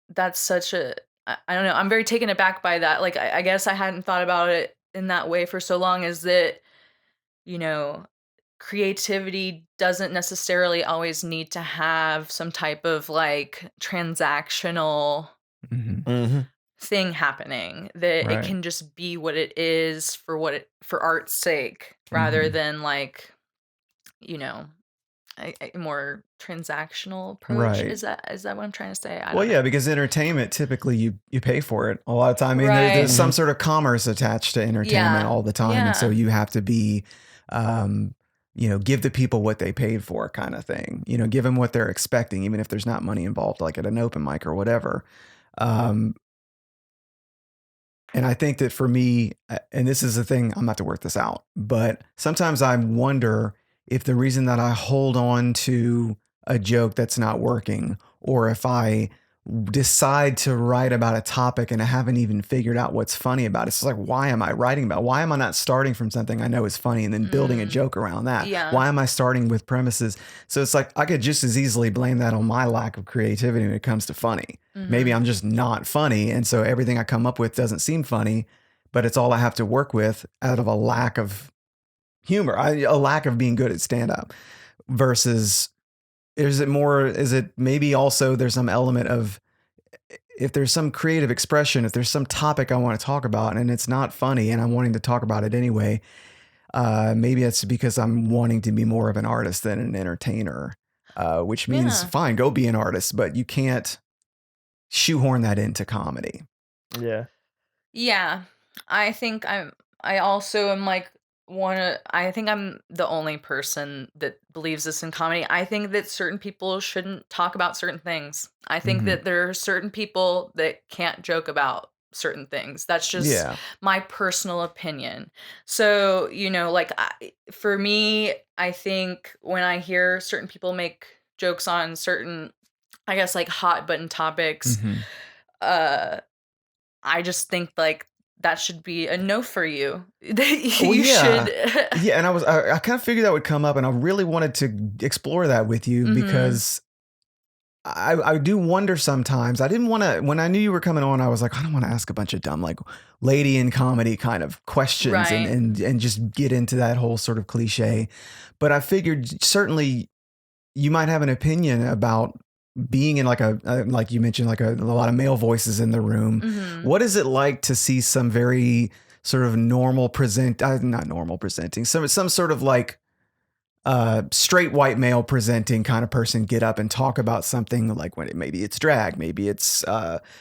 that's such a, I don't know, I'm very taken aback by that. Like, I guess I hadn't thought about it in that way for so long, is that, you know, creativity doesn't necessarily always need to have some type of like transactional Mhm. Mhm. thing happening, that it Right. can just be what it is for art's sake, rather Mhm. than like, you know a more transactional approach. Right. Is that what I'm trying to say? I Well, don't yeah, know. because entertainment typically you pay for it a lot of time. I mean, there's Right. some Mhm. sort of commerce attached to entertainment Yeah. all the time, and so Yeah. you have to be, um, give the people what they paid for, kind of thing. Give them what they're expecting, even if there's not money involved, like at an open mic or whatever. Um, and I think that for me, and this is the thing, I'm about to work this out, but sometimes I wonder if the reason that I hold on to a joke that's not working, or if I decide to write about a topic and I haven't even figured out what's funny about it. It's like, why am I writing about? Why am I not starting from something I know is funny and then building a Mm. joke around that? Yeah. Why am I starting with premises? So it's like I could just as easily blame that on my lack of creativity when it comes to funny. Maybe Mhm. I'm just not funny. And so everything I come up with doesn't seem funny, but it's all I have to work with out of a lack of humor, a lack of being good at stand up versus is it maybe also there's some element of if there's some creative expression, if there's some topic I want to talk about and it's not funny and I'm wanting to talk about it anyway, maybe it's because I'm wanting to be more of an artist than an entertainer, which means Yeah. fine, go be an artist, but you can't shoehorn that into comedy. Yeah. Yeah. I think I also am like I think I'm the only person that believes this in comedy. I think that certain people shouldn't talk about certain things. I think Mhm. that there are certain people that can't joke about certain things. That's just Yeah. my personal opinion. So, like for me, I think when I hear certain people make jokes on certain, I guess, like hot button topics, Mhm. uh I just think like that should be a no for you. That Well, you should. yeah. Yeah, and I kind of figured that would come up, and I really wanted to explore that with you Mhm. because I do wonder sometimes. I didn't want to when I knew you were coming on. I was like, I don't want to ask a bunch of dumb like lady in comedy kind of questions and Right. and just get into that whole sort of cliche. But I figured certainly you might have an opinion about being in like like you mentioned like a lot of male voices in the room. Mhm. What is it like to see some very sort of normal not normal presenting, some sort of like straight white male presenting kind of person get up and talk about something like maybe it's drag, maybe it's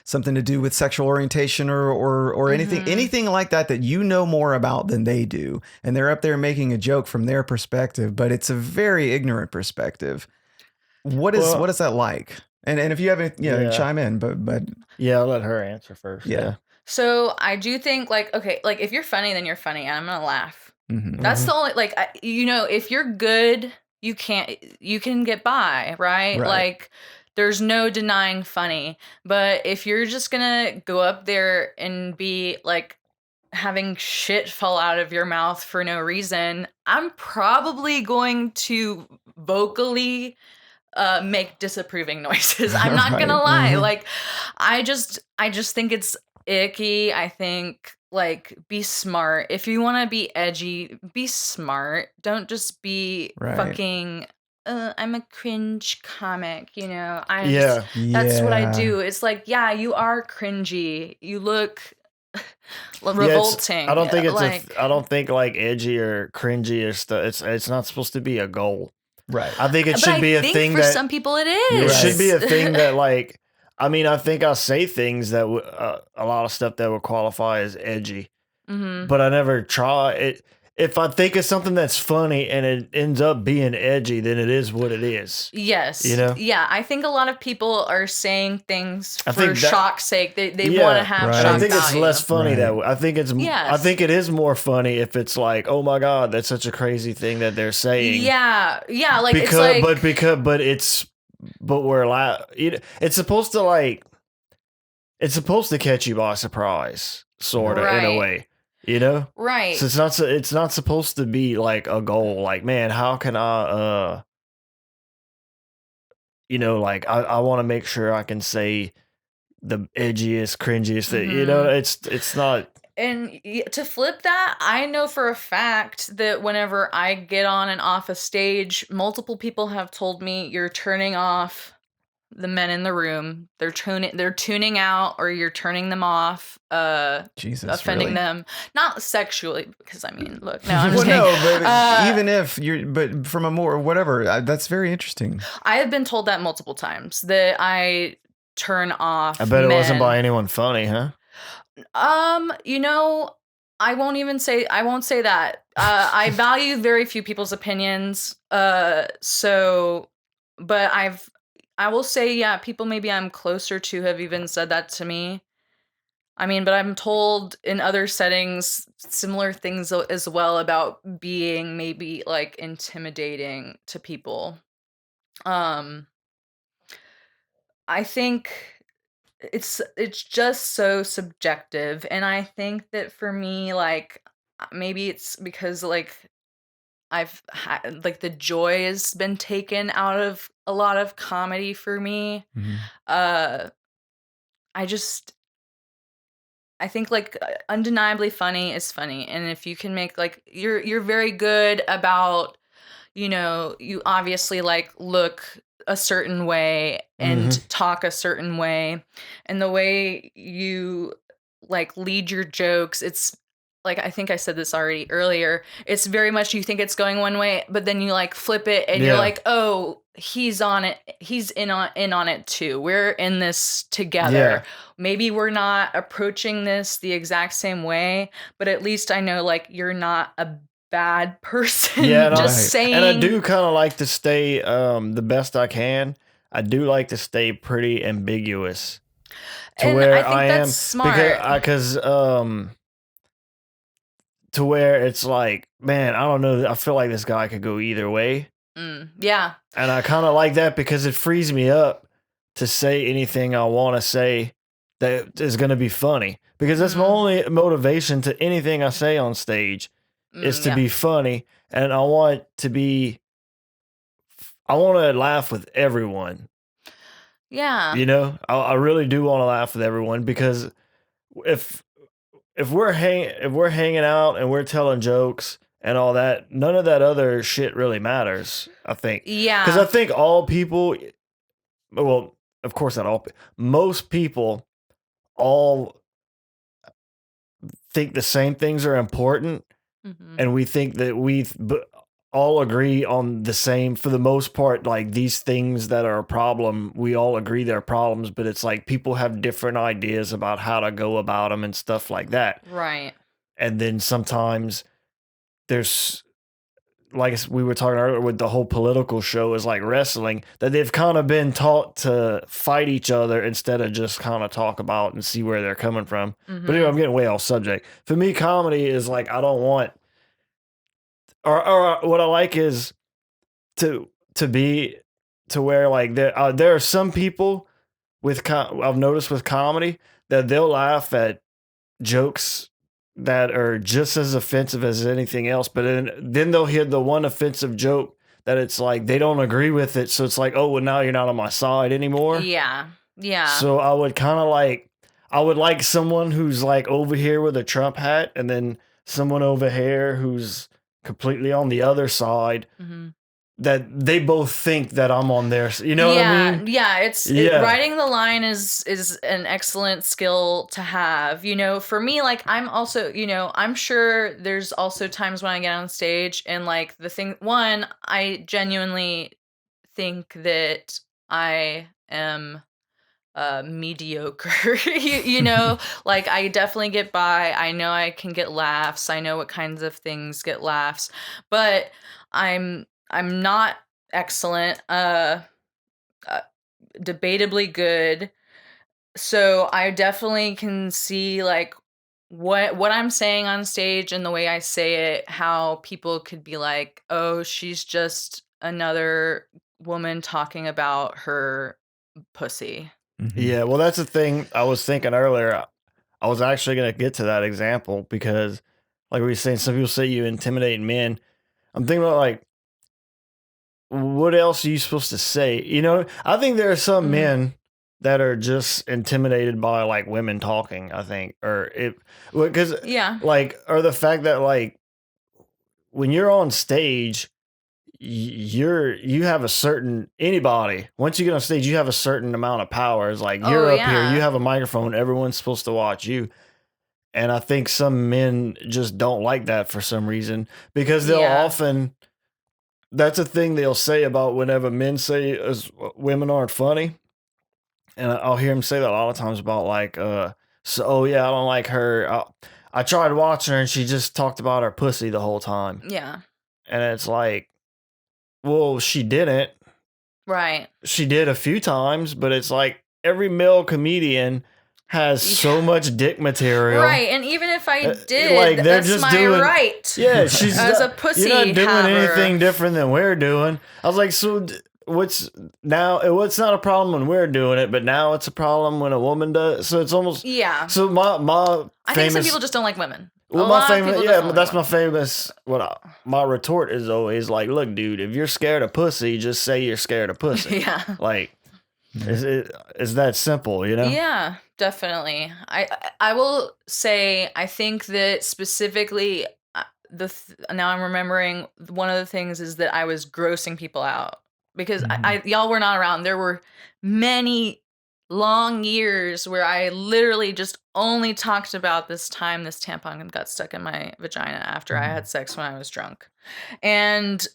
something to do with sexual orientation or anything like that you know more about than they do, and they're up there making a joke from their perspective, but it's a very ignorant perspective. What is that like? And if you have any, chime in, but yeah, I'll let her answer first. Yeah. So I do think like, okay, like if you're funny, then you're funny, and I'm gonna laugh. Mm-hmm. That's the only, like, if you're good, you can get by, right? Like, there's no denying funny. But if you're just gonna go up there and be like having shit fall out of your mouth for no reason, I'm probably going to vocally make disapproving noises. I'm not gonna lie. Like, I just think it's icky. I think, like, be smart. If you want to be edgy, be smart. Don't just be fucking I'm a cringe comic, that's what I do. It's like, yeah, you are cringy. You look revolting. I don't think I don't think like edgy or cringy or stuff. It's not supposed to be a goal. Right. I think it should be a thing for some people it is. It should be a thing that, like, I mean, I think I'll say things that a lot of stuff that would qualify as edgy, but I never try it. If I think of something that's funny and it ends up being edgy, then it is what it is. Yes. Yeah, I think a lot of people are saying things for shock's sake. They want to have shock I think value. it's less funny that way. I think it is more funny if it's like, oh my God, that's such a crazy thing that they're saying. Yeah. Like, it's like, but it's supposed to catch you by surprise, sort of, in a way. Right. So it's not supposed to be like a goal. Like, man, how can I, like I want to make sure I can say the edgiest, cringiest thing. It's not. And to flip that, I know for a fact that whenever I get on and off a stage, multiple people have told me you're turning off the men in the room. They're tuning out, or you're turning them off, Jesus, offending really? them, not sexually, because I mean, look, no, I'm just well, kidding. no, but even if but from a more whatever, that's very interesting. I have been told that multiple times, that I turn off. I bet it wasn't by anyone funny, huh? I won't say that. I value very few people's opinions. But I will say, yeah, people maybe I'm closer to have even said that to me. I mean, but I'm told in other settings similar things as well about being maybe like intimidating to people. I think it's just so subjective, and I think that for me, like, maybe it's because like I've had, like, the joy has been taken out of a lot of comedy for me. uh I think, like, undeniably funny is funny, and if you can make, like, you're very good about, you obviously, like, look a certain way and talk a certain way, and the way you, like, lead your jokes, it's like, I think I said this already earlier, it's very much, you think it's going one way, but then you, like, flip it and you're like, oh, he's on it, he's in on it too, we're in this together. Maybe we're not approaching this the exact same way, but at least I know, like, you're not a bad person. Just saying. And I do kind of like to stay the best I can. I do like to stay pretty ambiguous to and where I think that's smart. Because to where it's like, man, I don't know, I feel like this guy could go either way. Yeah. And I kind of like that because it frees me up to say anything I want to say that is going to be funny, because that's my only motivation to anything I say on stage is to be funny. And I want to laugh with everyone. Yeah. I really do want to laugh with everyone, because if we're hanging out and we're telling jokes and all that, none of that other shit really matters, I think. Yeah. Because I think all people, well, of course not all, most people all think the same things are important, and we think that all agree on the same, for the most part, like these things that are a problem, we all agree they're problems, but it's like people have different ideas about how to go about them and stuff like that. Right. And then sometimes there's, like we were talking earlier with the whole political show, is like wrestling, that they've kind of been taught to fight each other instead of just kind of talk about and see where they're coming from. But anyway, I'm getting way off subject. For me, comedy is like, I don't want, or what I like is to be to where like there are some people with I've noticed with comedy that they'll laugh at jokes that are just as offensive as anything else, but then they'll hear the one offensive joke that it's like they don't agree with it, so it's like, oh well, now you're not on my side anymore. Yeah. So I would kind of like, I would like someone who's like over here with a Trump hat, and then someone over here who's completely on the other side, that they both think that I'm on their, you know what I mean? Yeah, writing the line is an excellent skill to have. You know, for me, like I'm also, you know, I'm sure there's also times when I get on stage and like I genuinely think that I am mediocre. you know, like I definitely get by. I know I can get laughs. I know what kinds of things get laughs, but I'm not excellent. Debatably good. So I definitely can see like what I'm saying on stage and the way I say it, how people could be like, "Oh, she's just another woman talking about her pussy." Yeah, well, that's the thing I was thinking earlier. I was actually going to get to that example because, like we were saying, some people say you intimidate men. I'm thinking about like, what else are you supposed to say? You know, I think there are some men that are just intimidated by like women talking, I think, or it, because like, or the fact that like when you're on stage, you have a certain, anybody, once you get on stage, you have a certain amount of power. It's like you're up here, you have a microphone, everyone's supposed to watch you. And I think some men just don't like that for some reason, because they'll often, that's a thing they'll say about whenever men say women aren't funny. And I'll hear them say that a lot of times about like, oh yeah, I don't like her. I tried watching her and she just talked about her pussy the whole time. Yeah. And it's like, well, she didn't. Right. She did a few times, but it's like every male comedian has so much dick material. Right. And even if I did, like they're that's just my doing, right. Yeah, she's as a pussy. You're not doing anything different than we're doing. I was like, so what's not a problem when we're doing it, but now it's a problem when a woman does. So it's almost, so my I think some people just don't like women. Well, that's my famous. My retort is always like, "Look, dude, if you're scared of pussy, just say you're scared of pussy." Yeah, like, is that simple? You know? Yeah, definitely. I will say I think that specifically now I'm remembering one of the things is that I was grossing people out because y'all were not around. There were many long years where I literally just only talked about this time this tampon got stuck in my vagina after I had sex when I was drunk. And,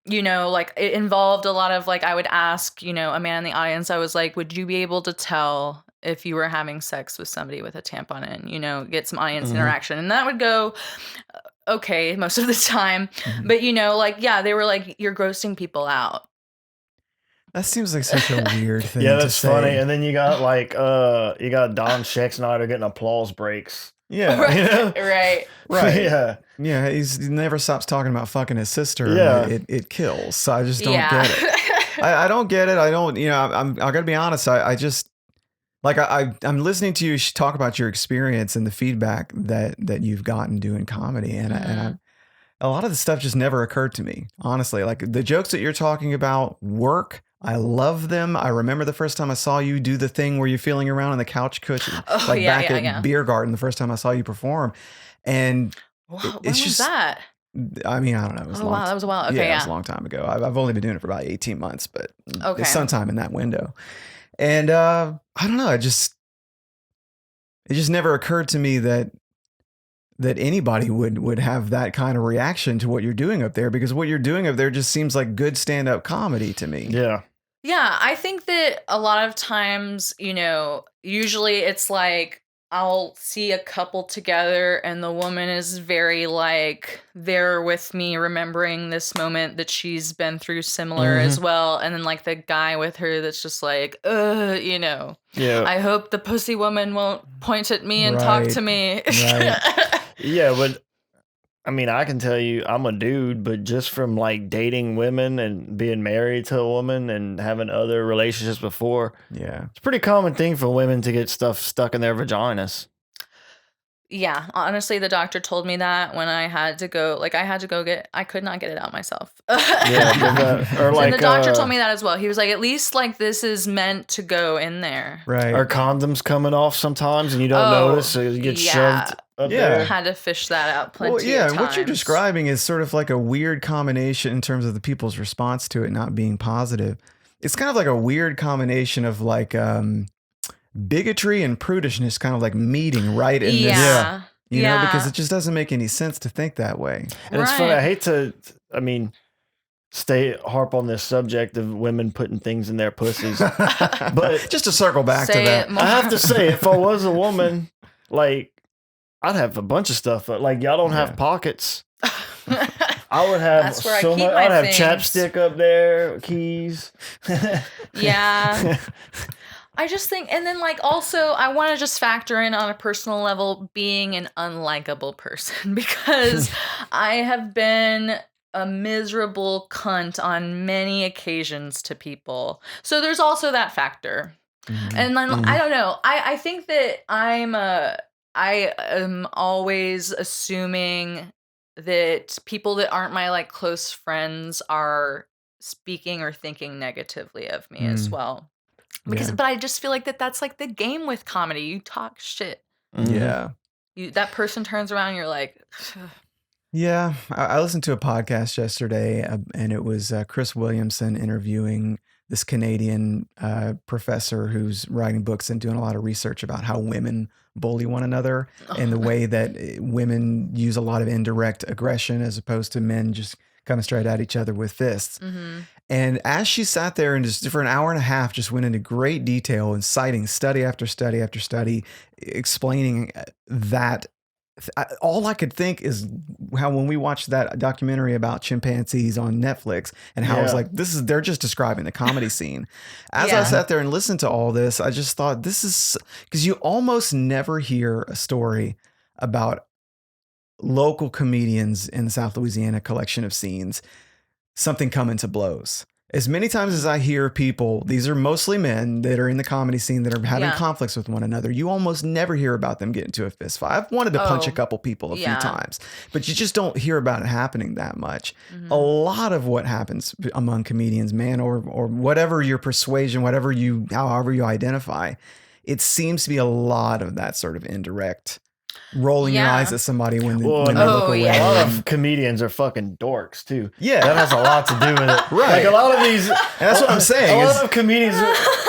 you know, like it involved a lot of like, I would ask, you know, a man in the audience, I was like, would you be able to tell if you were having sex with somebody with a tampon in, you know, get some audience interaction? And that would go okay most of the time. But, you know, like, yeah, they were like, you're grossing people out. That seems like such a weird thing. Yeah, that's to say. funny. And then you got like you got Don Schexnayder getting applause breaks. Yeah, right, you know? right. Yeah, he never stops talking about fucking his sister. Yeah, it kills. So I just don't get it. I don't get it. I don't. You know, I gotta be honest. I just like I'm listening to you talk about your experience and the feedback that you've gotten doing comedy, and a lot of the stuff just never occurred to me. Honestly, like the jokes that you're talking about work. I love them. I remember the first time I saw you do the thing where you're feeling around on the couch cushion, back at Beer Garden, the first time I saw you perform. And when was that? I mean, I don't know. It was wow, that was a while. Okay, it was a long time ago. I've only been doing it for about 18 months, but it's sometime in that window. And I don't know. It just never occurred to me that that anybody would have that kind of reaction to what you're doing up there, because what you're doing up there just seems like good stand-up comedy to me. Yeah. Yeah, I think that a lot of times, usually it's like I'll see a couple together and the woman is very like there with me, remembering this moment that she's been through similar as well. And then like the guy with her that's just like, Yeah. I hope the pussy woman won't point at me and talk to me. Right. Yeah, but I mean, I can tell you I'm a dude, but just from like dating women and being married to a woman and having other relationships before, Yeah. it's a pretty common thing for women to get stuff stuck in their vaginas. Yeah, honestly, the doctor told me that when I had to go, I could not get it out myself. Yeah, or like And the doctor told me that as well. He was like, at least like this is meant to go in there. Right. Are condoms coming off sometimes and you don't notice, so you get shoved up there? Had to fish that out plenty of times. What you're describing is sort of like a weird combination in terms of the people's response to it not being positive. It's kind of like a weird combination of like bigotry and prudishness kind of like meeting right in this. You know, because it just doesn't make any sense to think that way. And it's funny, I hate to, harp on this subject of women putting things in their pussies. But just to circle back to that, I have to say, if I was a woman, like, I'd have a bunch of stuff. Like, y'all don't have pockets. I would have That's where I keep my I'd have things. chapstick up there, keys. Yeah. I just think, and then like also, I want to just factor in on a personal level being an unlikable person, because I have been a miserable cunt on many occasions to people. So there's also that factor. And then I don't know. I think that I am always assuming that people that aren't my like close friends are speaking or thinking negatively of me as well. But I just feel like that's like the game with comedy. You talk shit. Yeah. That person turns around and you're like, yeah. I listened to a podcast yesterday and it was Chris Williamson interviewing this Canadian professor who's writing books and doing a lot of research about how women bully one another and the way that women use a lot of indirect aggression as opposed to men just coming straight at each other with fists. And as she sat there and just for an hour and a half, just went into great detail and citing study after study after study, explaining that, all I could think is how when we watched that documentary about chimpanzees on Netflix and how it's like, they're just describing the comedy scene. As I sat there and listened to all this, I just thought this is, because you almost never hear a story about local comedians in the South Louisiana collection of scenes, something coming to blows. As many times as I hear people, these are mostly men that are in the comedy scene that are having conflicts with one another. You almost never hear about them getting into a fist fight. I've wanted to punch a couple people a few times, but you just don't hear about it happening that much. A lot of what happens among comedians, man, or whatever your persuasion, however you identify, it seems to be a lot of that sort of indirect rolling your eyes at somebody when they look away. A lot of comedians are fucking dorks too. Yeah. That has a lot to do with it. Right. Like a lot of these, that's what I'm saying. A lot of comedians,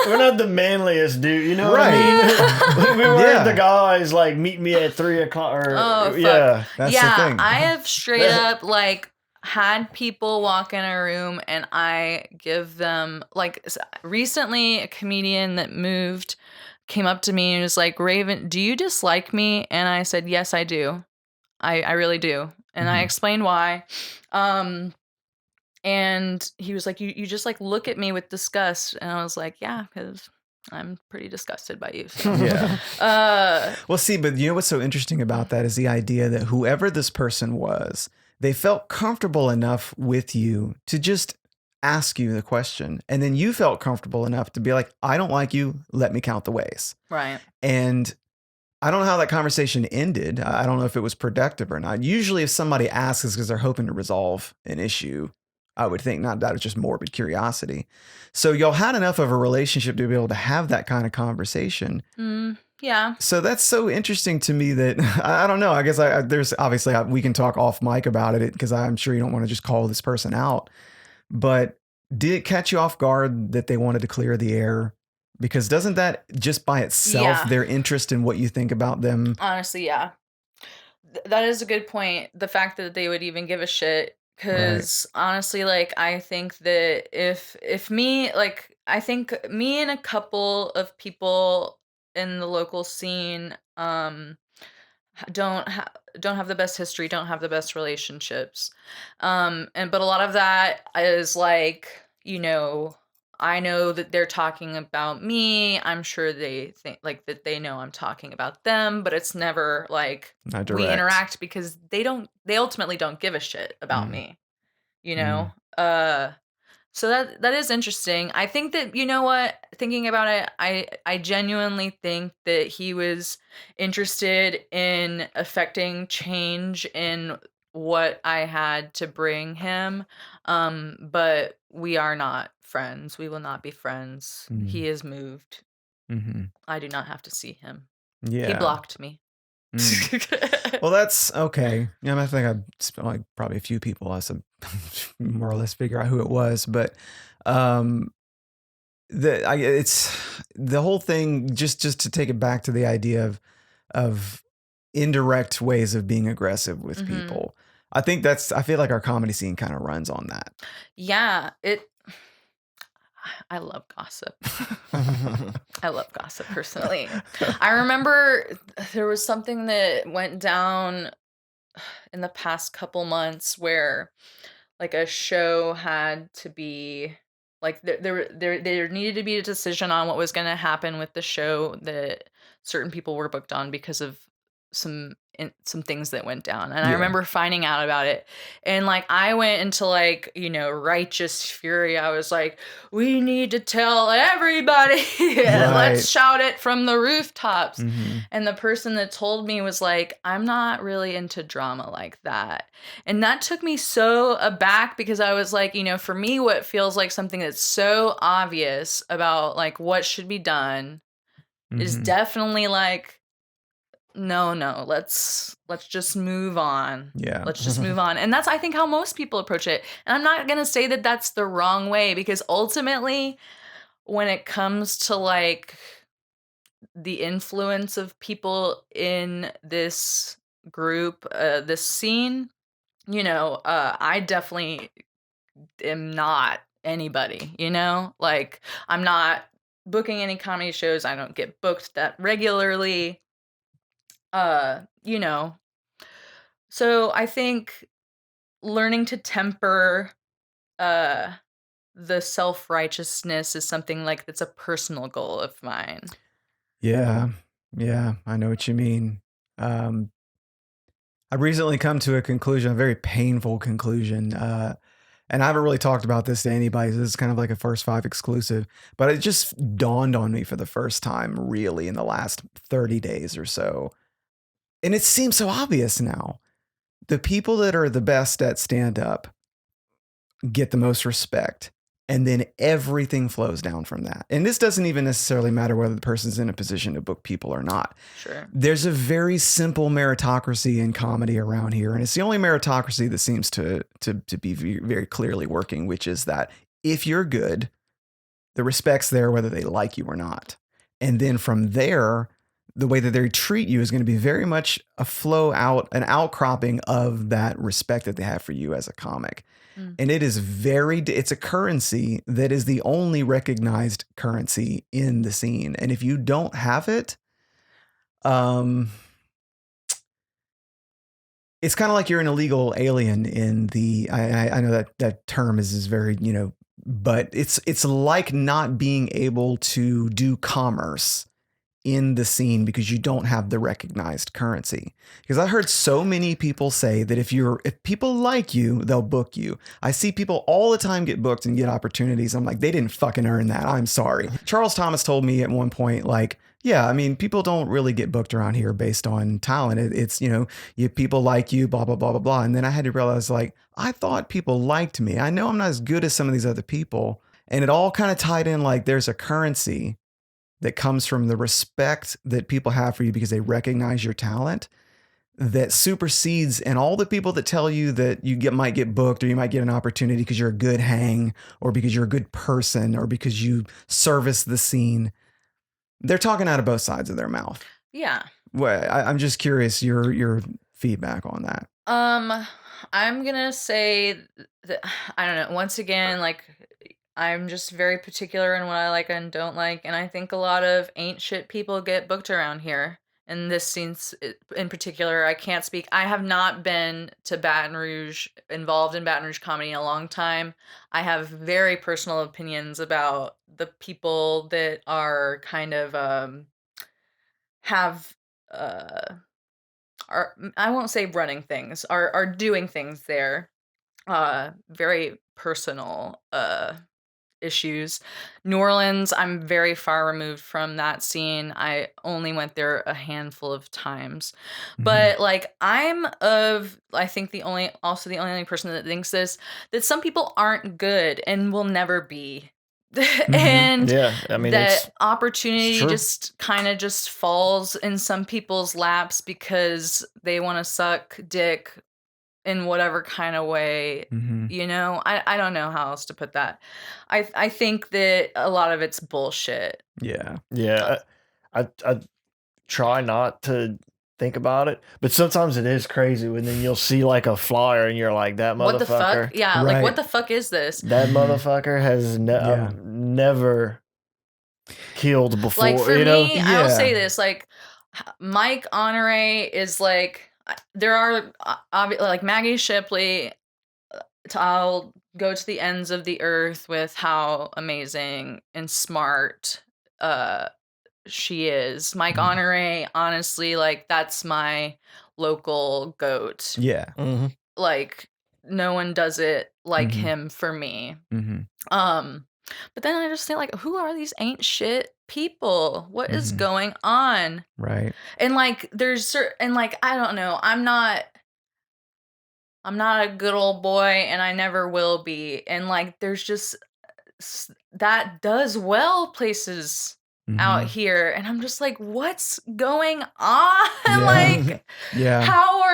we're not the manliest dude. You know what I mean? We weren't the guys like meet me at 3 o'clock. Or, that's the thing. I have straight up like had people walk in a room and I give them like recently a comedian that moved came up to me and was like, Raven, do you dislike me? And I said, yes, I do. I really do. And I explained why. And he was like, you just like look at me with disgust. And I was like, yeah, because I'm pretty disgusted by you. So. Well, see, but you know what's so interesting about that is the idea that whoever this person was, they felt comfortable enough with you to just ask you the question. And then you felt comfortable enough to be like, I don't like you. Let me count the ways. Right. And I don't know how that conversation ended. I don't know if it was productive or not. Usually if somebody asks is because they're hoping to resolve an issue, I would think, not that it's just morbid curiosity. So y'all had enough of a relationship to be able to have that kind of conversation. Yeah. So that's so interesting to me that, I don't know, I guess there's obviously, we can talk off mic about it because I'm sure you don't want to just call this person out. But did it catch you off guard that they wanted to clear the air? Because doesn't that just by itself, their interest in what you think about them? Honestly, yeah. that is a good point. The fact that they would even give a shit. Right. Because honestly, like, I think that if me, like, I think me and a couple of people in the local scene, don't ha- don't have the best history, don't have the best relationships. And but a lot of that is like, I know that they're talking about me. I'm sure they think like that they know I'm talking about them, but it's never like Not we direct. interact because they ultimately don't give a shit about Mm. me, you Mm. know? So that is interesting. I think that, you know what, thinking about it, I genuinely think that he was interested in affecting change in what I had to bring him. But we are not friends. We will not be friends. Mm. He has moved. Mm-hmm. I do not have to see him. He Yeah. blocked me. Well, that's okay. Yeah, I mean, I think I spent like probably a few people. I said more or less figure out who it was, but um, it's the whole thing. Just to take it back to the idea of indirect ways of being aggressive with Mhm. people. I think I feel like our comedy scene kind of runs on that. Yeah, I love gossip. I love gossip personally. I remember there was something that went down in the past couple months where like a show had to be like there needed to be a decision on what was going to happen with the show that certain people were booked on because of some things that went down. And I Yeah. remember finding out about it, and like I went into like, righteous fury. I was like, we need to tell everybody. Right. Let's shout it from the rooftops. Mm-hmm. And the person that told me was like, I'm not really into drama like that. And that took me so aback because I was like, for me, what feels like something that's so obvious about like what should be done is Mm-hmm. definitely like, no, let's just move on. Yeah. Let's just move on. And that's, I think, how most people approach it. And I'm not going to say that that's the wrong way, because ultimately, when it comes to like the influence of people in this group, this scene, I definitely am not anybody, like I'm not booking any comedy shows. I don't get booked that regularly. Uh, you know, so I think learning to temper uh the self-righteousness is something like that's a personal goal of mine. Yeah. Yeah. I know what you mean. Um, I've recently come to a conclusion, a very painful conclusion. And I haven't really talked about this to anybody. So this is kind of like a First Five exclusive, but it just dawned on me for the first time, really, in the last 30 days or so. And it seems so obvious now. The people that are the best at stand up get the most respect. And then everything flows down from that. And this doesn't even necessarily matter whether the person's in a position to book people or not. Sure. There's a very simple meritocracy in comedy around here. And it's the only meritocracy that seems to be very clearly working, which is that if you're good, the respect's there whether they like you or not. And then from there, the way that they treat you is going to be very much a flow out, an outcropping of that respect that they have for you as a comic. And it is it's a currency that is the only recognized currency in the scene. And if you don't have it, it's kind of like you're an illegal alien in I know that term is very, but it's like not being able to do commerce in the scene because you don't have the recognized currency. Because I heard so many people say that if people like you, they'll book you. I see people all the time get booked and get opportunities. I'm like, they didn't fucking earn that. I'm sorry. Charles Thomas told me at one point, like, yeah, I mean, people don't really get booked around here based on talent. It's, people like you, blah, blah, blah, blah, blah. And then I had to realize, like, I thought people liked me. I know I'm not as good as some of these other people. And it all kind of tied in, like, there's a currency that comes from the respect that people have for you because they recognize your talent that supersedes, and all the people that tell you that might get booked or you might get an opportunity because you're a good hang or because you're a good person or because you service the scene, they're talking out of both sides of their mouth. Yeah. Well, I'm just curious your feedback on that? I'm gonna say that I don't know. Once again, like I'm just very particular in what I like and don't like, and I think a lot of ain't shit people get booked around here. And this scene in particular, I can't speak. I have not been to Baton Rouge, involved in Baton Rouge comedy in a long time. I have very personal opinions about the people that are kind of have are I won't say running things, are doing things there. Very personal issues. New Orleans, I'm very far removed from that scene. I only went there a handful of times. But like I think the only person that thinks this, that some people aren't good and will never be. And Yeah, I mean, it's that opportunity true. just kind of just falls in some people's laps because they want to suck dick in whatever kind of way. You know, I don't know how else to put that. I think that a lot of it's bullshit. Yeah. Yeah, I try not to think about it, but sometimes it is crazy when then you'll see like a flyer and you're like, that What the motherfucker, fuck? Yeah, like Right. what the fuck is this? that Mhm. motherfucker has Yeah. never killed before. Like for you know, me, I'll say Yeah. this: like Mike Honore is like there are like Maggie Shipley. I'll go to the ends of the earth with how amazing and smart she is. Mike Mhm. Honore, honestly, like that's my local goat. Yeah. Mhm. Like no one does it like Mhm. him for me. Mhm. But then I just think like, who are these ain't shit people? What is Mhm. going on? Right. And like there's certain and like I don't know, I'm not a good old boy and I never will be. And like there's just that does well places out Mhm. here and I'm just like what's going on? Yeah. Like Yeah. how are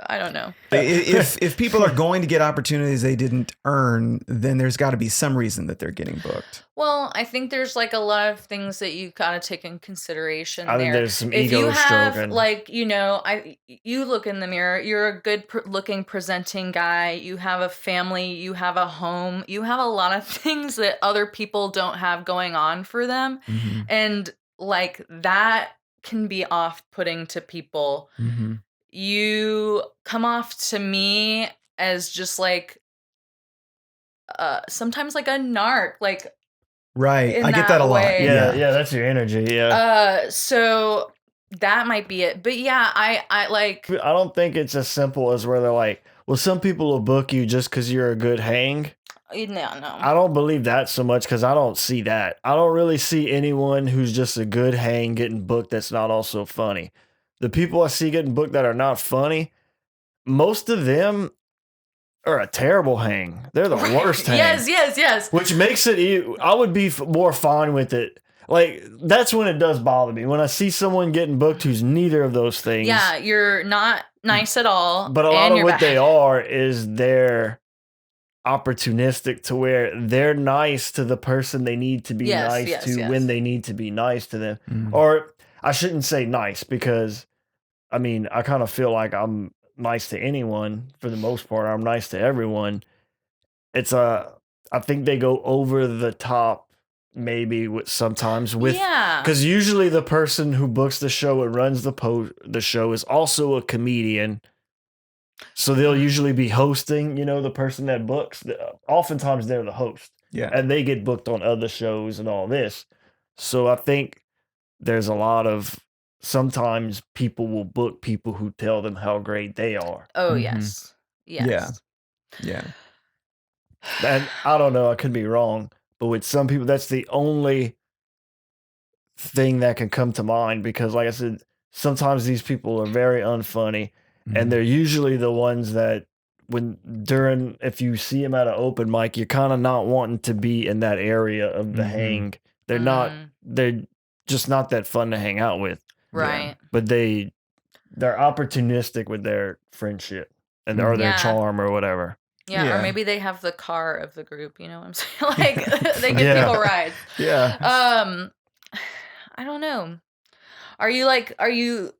I don't know. If people are going to get opportunities they didn't earn, then there's got to be some reason that they're getting booked. Well, I think there's like a lot of things that you gotta take in consideration I think there. there's some If you ego have stroking. like, you know, you look in the mirror, you're a good looking presenting guy, you have a family, you have a home, you have a lot of things that other people don't have going on for them. Mhm. And like that can be off-putting to people. Mhm. You come off to me as just like sometimes like a narc, like Right. in I get that a that lot. way. yeah, Yeah. that's your energy. Yeah, So that might be it. But yeah, I like I don't think it's as simple as where they're like, well, some people will book you just because you're a good hang. no. I don't believe that so much because I don't see that. I don't really see anyone who's just a good hang getting booked that's not also funny. The people I see getting booked that are not funny, most of them are a terrible hang. They're the worst hang. Yes. Which makes it, I would be more fine with it. Like, that's when it does bother me. When I see someone getting booked who's neither of those things. Yeah, you're not nice at all. But a lot and of you're what bad. they are is they're opportunistic to where they're nice to the person they need to be nice to when they need to be nice to them. Mhm. Or I shouldn't say nice because, I mean, I kind of feel like I'm nice to anyone for the most part. I'm nice to everyone. It's I think they go over the top maybe sometimes with Yeah. because usually the person who books the show and runs the show is also a comedian. So they'll usually be hosting, the person that books. Oftentimes they're the host. Yeah. And they get booked on other shows and all this. So I think there's a lot of sometimes people will book people who tell them how great they are. Oh, Mhm. yes. Yeah. Yes. Yeah. And I don't know, I could be wrong, but with some people, that's the only thing that can come to mind because, like I said, sometimes these people are very unfunny, Mhm. and they're usually the ones that if you see them at an open mic, you're kind of not wanting to be in that area of the Mhm. hang. They're just not that fun to hang out with. Right. But they're opportunistic with their friendship and or their Yeah. charm or whatever. Yeah, Yeah. or maybe they have the car of the group, you know what I'm saying? Like they give Yeah. people rides. Yeah. I don't know. Are you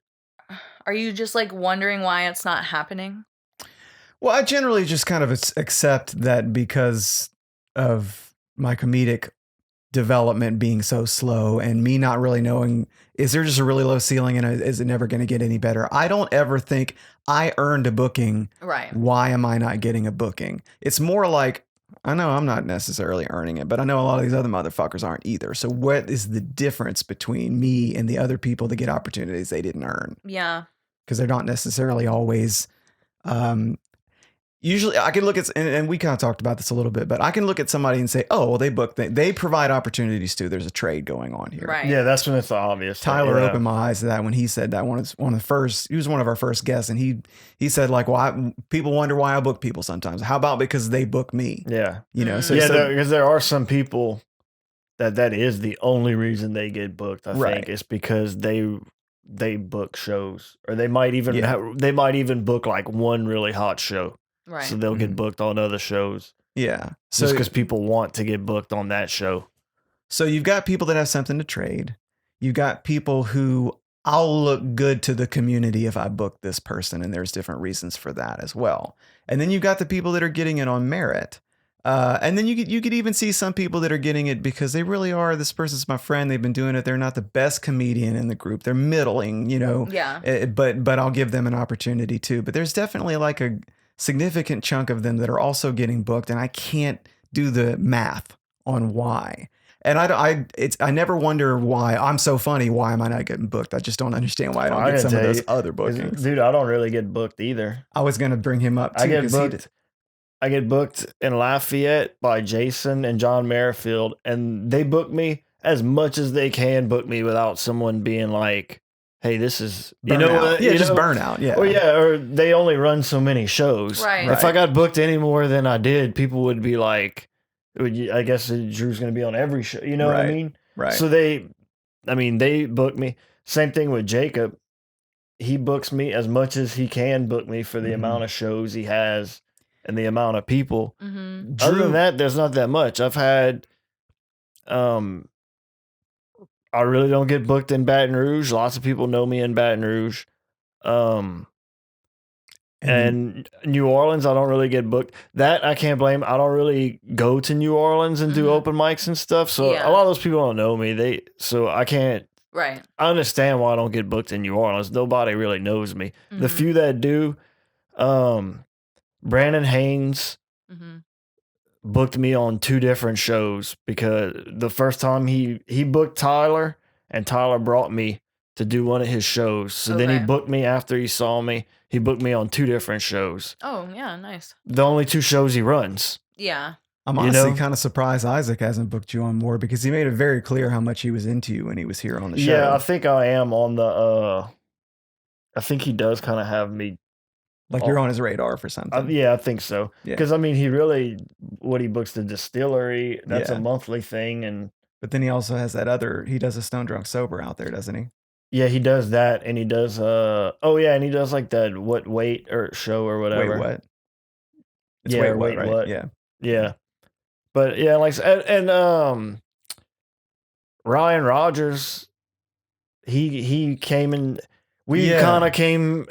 Are you just like wondering why it's not happening? Well, I generally just kind of accept that because of my comedic development being so slow and me not really knowing, is there just a really low ceiling and is it never going to get any better? I don't ever think I earned a booking. Right. Why am I not getting a booking? It's more like, I know I'm not necessarily earning it, but I know a lot of these other motherfuckers aren't either. So what is the difference between me and the other people that get opportunities they didn't earn? Yeah. Because they're not necessarily always, usually I can look at, and we kind of talked about this a little bit, but I can look at somebody and say, oh, well, they provide opportunities too. There's a trade going on here. Right. Yeah, that's when it's obvious. Tyler opened my eyes to that when he said that. He was one of our first guests, and he said like, well, people wonder why I book people sometimes. How about because they book me? Yeah. You know, so because there are some people that is the only reason they get booked. I Right. think it's because they book shows, or they might even Yeah. they might even book like one really hot show, Right. so they'll get booked on other shows yeah. just So because people want to get booked on that show. So you've got people that have something to trade. You've got people who I'll look good to the community if I book this person, and there's different reasons for that as well. And then you've got the people that are getting it on merit. And then you could even see some people that are getting it because they really are, this person's my friend, they've been doing it, they're not the best comedian in the group, they're middling, you know. Yeah. But I'll give them an opportunity too. But there's definitely like a significant chunk of them that are also getting booked, and I can't do the math on why. And I never wonder why I'm so funny. Why am I not getting booked? I just don't understand why I don't get some of those other bookings. Dude, I don't really get booked either. I was going to bring him up too. I get booked in Lafayette by Jason and John Merrifield, and they book me as much as they can book me without someone being like, hey, this is, you know Burnout. what? Yeah, you just know? burnout. Yeah. Or yeah, or they only run so many shows. Right. If I got booked any more than I did, people would be like, I guess Drew's going to be on every show. You know what I mean? Right. So they book me. Same thing with Jacob. He books me as much as he can book me for the amount of shows he has and the amount of people. Mm-hmm. Other than that, there's not that much. I've had, I really don't get booked in Baton Rouge. Lots of people know me in Baton Rouge. And New Orleans, I don't really get booked. That I can't blame. I don't really go to New Orleans and do open mics and stuff. So a lot of those people don't know me. So I can't. Right. I understand why I don't get booked in New Orleans. Nobody really knows me. The few that do, Brandon Haynes booked me on 2 different shows because the first time he booked Tyler, and Tyler brought me to do one of his shows. So then he booked me after he saw me. He booked me on 2 different shows. Oh, yeah, nice. The only 2 shows he runs. Yeah. I'm honestly kind of surprised Isaac hasn't booked you on more because he made it very clear how much he was into you when he was here on the show. Yeah, I think I am on the, I think he does kind of have me. Like you're on his radar for something. Yeah, I think so. Yeah. Because, I mean, he books the distillery. That's a monthly thing. But then he also has he does a Stone Drunk Sober out there, doesn't he? Yeah, he does that, and he does and he does like that What Wait or show or whatever. Wait, what? It's Yeah, Wait, right? What? Yeah. Yeah. But yeah, like and Ryan Rogers, he came and we kind of came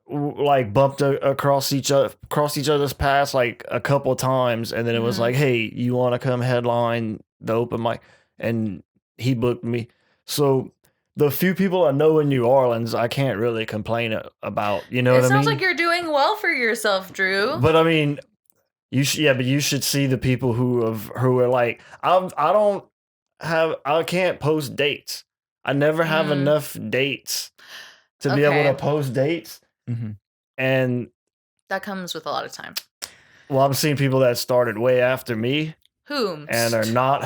like bumped across each other's paths like a couple of times, and then it was like, hey, you want to come headline the open mic? And he booked me. So the few people I know in New Orleans, I can't really complain about. You know what I mean? It sounds like you're doing well for yourself, Drew. But I mean, you should see the people who are like, I can't post dates. I never have enough dates to be able to post dates. Mm-hmm. And that comes with a lot of time. Well, I'm seeing people that started way after me. Whom? And are not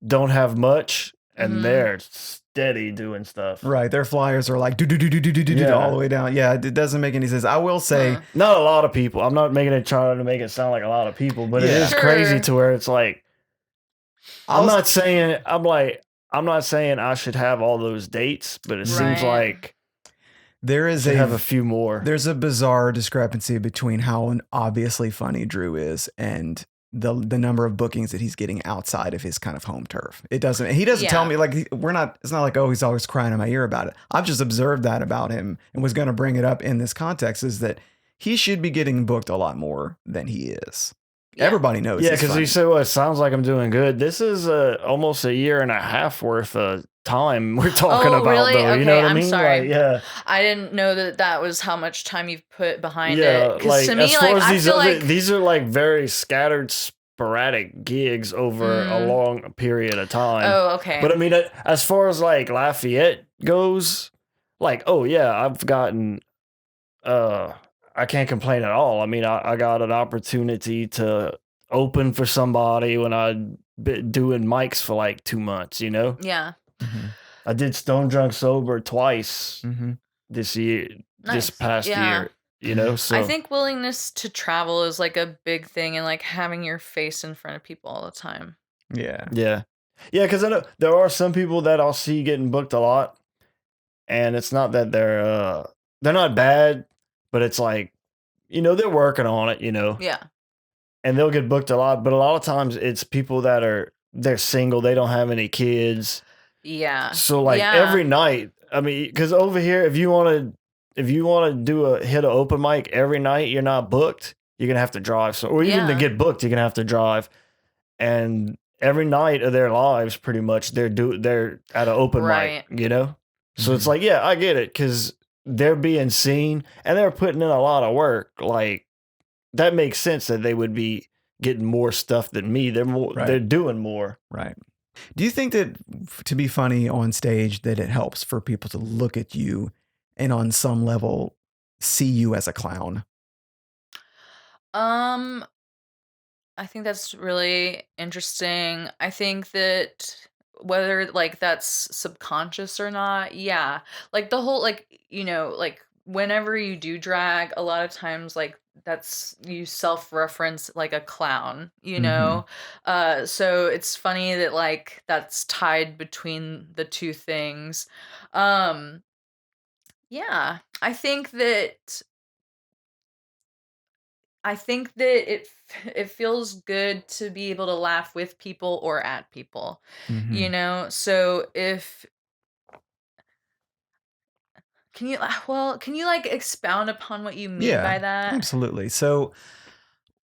don't have much, and they're steady doing stuff. Right. Their flyers are like do all the way down. Yeah, it doesn't make any sense. I will say not a lot of people. I'm not trying to make it sound like a lot of people, but it is crazy to where it's like I'm not saying I should have all those dates, but it seems like have a few more. There's a bizarre discrepancy between how obviously funny Drew is and the number of bookings that he's getting outside of his kind of home turf. He doesn't tell me, like, it's not like, oh, he's always crying in my ear about it. I've just observed that about him and was going to bring it up in this context, is that he should be getting booked a lot more than he is. Yeah. Everybody knows. Yeah, because you say, well, it sounds like I'm doing good. This is almost a year and a half worth of time we're talking about, really? though. Okay, you know what I mean? Sorry. Like, yeah. I didn't know that was how much time you've put behind it. Because like, to me, like, these are like very scattered, sporadic gigs over a long period of time. Oh, okay. But I mean, as far as like Lafayette goes, like, oh yeah, I've gotten, I can't complain at all. I mean, I got an opportunity to open for somebody when I'd been doing mics for like 2 months, you know? Yeah. Mm-hmm. I did Stone Drunk Sober twice this year, this past year, you know? So I think willingness to travel is like a big thing, and like having your face in front of people all the time. Yeah. Yeah. Yeah, because I know there are some people that I'll see getting booked a lot, and it's not that they're not bad, but it's like, you know, they're working on it, you know? Yeah. And they'll get booked a lot, but a lot of times it's people that they're single, they don't have any kids. Yeah. So like every night, I mean, because over here, if you want to hit an open mic every night, you're not booked, you're gonna have to drive. So, or even to get booked, you're gonna have to drive. And every night of their lives, pretty much, they're at an open mic, you know. So it's like, yeah, I get it, because they're being seen and they're putting in a lot of work. Like, that makes sense that they would be getting more stuff than me. They're doing more. Right. Do you think that to be funny on stage, that it helps for people to look at you and on some level see you as a clown? I think that's really interesting. I think that whether like that's subconscious or not, yeah. Like the whole, like, you know, like whenever you do drag, a lot of times like that's, you self-reference like a clown, you know? So it's funny that like that's tied between the two things. Yeah, I think that it feels good to be able to laugh with people or at people, you know? So can you like expound upon what you mean by that? Absolutely. So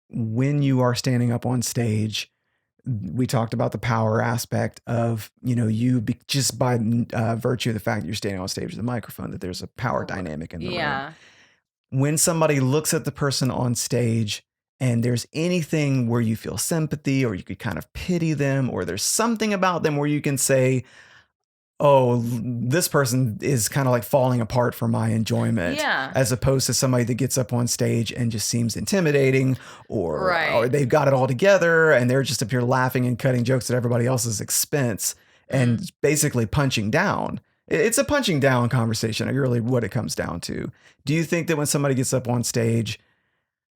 when you are standing up on stage, we talked about the power aspect of, you know, just by virtue of the fact that you're standing on stage with a microphone, that there's a power dynamic in the room. When somebody looks at the person on stage and there's anything where you feel sympathy, or you could kind of pity them, or there's something about them where you can say, oh, this person is kind of like falling apart for my enjoyment, as opposed to somebody that gets up on stage and just seems intimidating, or they've got it all together and they're just up here laughing and cutting jokes at everybody else's expense and basically punching down. It's a punching down conversation, really what it comes down to. Do you think that when somebody gets up on stage,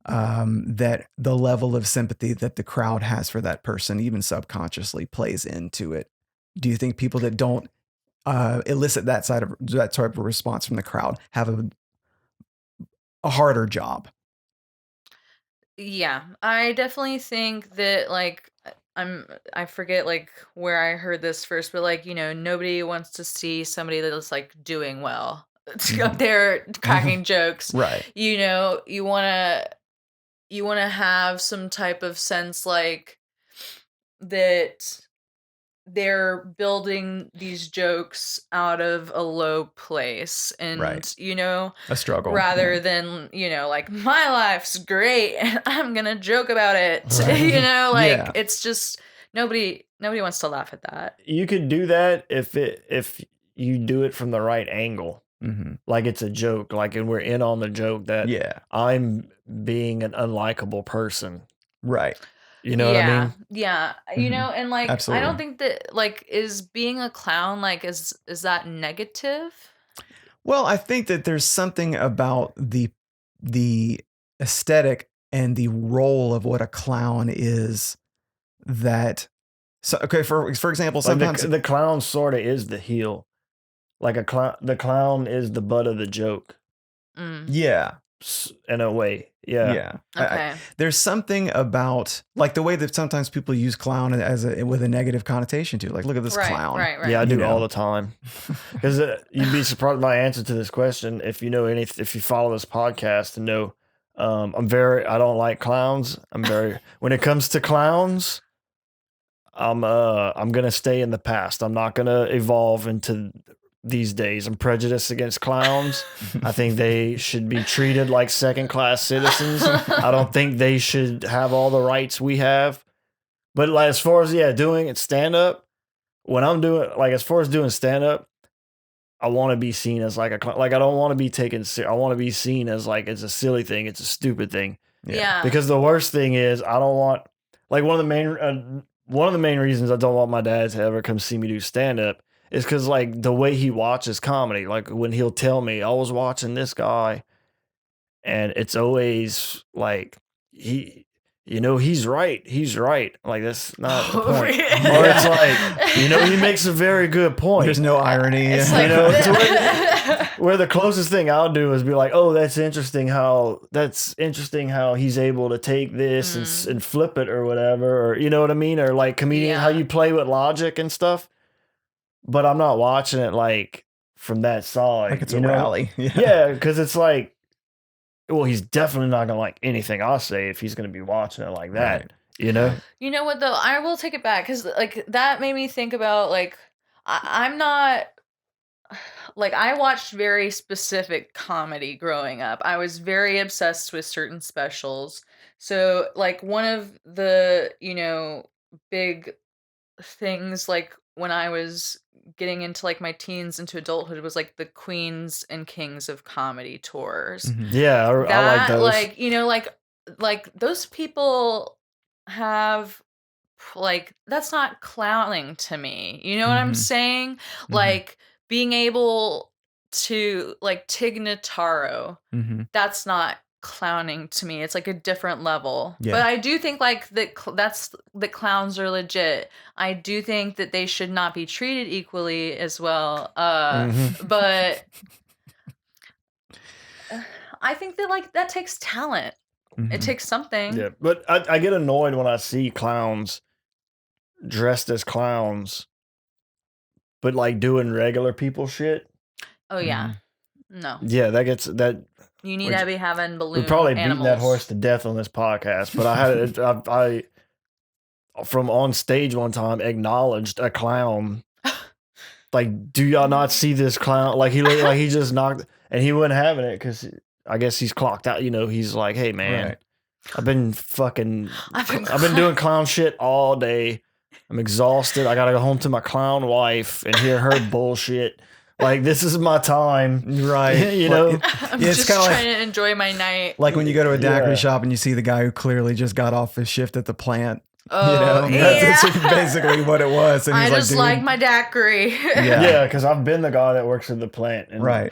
that the level of sympathy that the crowd has for that person, even subconsciously, plays into it? Do you think people that don't elicit that type of response from the crowd have a harder job? Yeah, I definitely think that like I forget like where I heard this first, but like, you know, nobody wants to see somebody that's like doing well up there cracking jokes. Right. You know, you want to have some type of sense like that they're building these jokes out of a low place, and you know, a struggle, rather than, you know, like, my life's great and I'm gonna joke about it. You know, like it's just nobody wants to laugh at that. You could do that if you do it from the right angle. Like it's a joke, like, and we're in on the joke that I'm being an unlikable person, right? You know what I mean? Yeah. You know, and like, Absolutely. I don't think that like, is being a clown, like, is that negative? Well, I think that there's something about the aesthetic and the role of what a clown is that, so, okay, for example, sometimes like the clown sort of is the heel. Like the clown is the butt of the joke. Yeah. in a way. Yeah. Yeah. Okay. There's something about like the way that sometimes people use clown as with a negative connotation too. Like, look at this clown. Right. Yeah, I You do know. all the time. Because you'd be surprised my answer to this question if you know if you follow this podcast and know I don't like clowns. When it comes to clowns, I'm gonna stay in the past. I'm not gonna evolve into these days. I'm prejudiced against clowns. I think they should be treated like second-class citizens. I don't think they should have all the rights we have. But like, as far as doing it stand up, when I'm doing as far as doing stand up, I want to be seen as like I don't want to be taken serious. I want to be seen as like it's a silly thing, it's a stupid thing. Yeah. Because the worst thing is I don't want like one of the main reasons I don't want my dad to ever come see me do stand up is because like the way he watches comedy, like when he'll tell me I was watching this guy, and it's always like he's right. Like that's not the point. Or it's like he makes a very good point. There's no irony. It's You like, know, it's where the closest thing I'll do is be like, oh, that's interesting how he's able to take this and flip it or whatever, or you know what I mean, or like comedian how you play with logic and stuff. But I'm not watching it like from that side. Like it's a rally. Yeah, because it's like, well, he's definitely not gonna like anything I say if he's gonna be watching it like that. Right. You know? You know what though? I will take it back because like that made me think about like I'm not like I watched very specific comedy growing up. I was very obsessed with certain specials. So like one of the big things like when I was getting into like my teens into adulthood was like the Queens and Kings of Comedy tours. Mhm. Yeah, I like That those. like those people have like that's not clowning to me. You know what I'm Mhm. saying? Mhm. Like being able to like Tig Notaro, Mhm. that's not clowning to me. It's like a different level. Yeah. But I do think like that the clowns are legit. I do think that they should not be treated equally as well. But I think that like that takes talent. Mhm. It takes something. Yeah, but I get annoyed when I see clowns dressed as clowns, but like doing regular people shit. Oh yeah. Mhm. No. Yeah, that You need Which- to be having balloon we're probably animals. beating that horse to death on this podcast. But I from on stage one time acknowledged a clown. Like, do y'all not see this clown? Like he just knocked, and he wasn't having it because I guess he's clocked out. You know, he's like, hey man, Right. I've been doing clown shit all day. I'm exhausted. I gotta go home to my clown wife and hear her bullshit. Like, this is my time. Right. You Well, know? I'm Yeah, it's just kinda like- trying to enjoy my night. Like when you go to a daiquiri Yeah. shop and you see the guy who clearly just got off his shift at the plant. Oh, That's yeah. basically what it was. And I he's just like, like dude, my daiquiri. Yeah. Yeah, because I've been the guy that works at the plant. And right.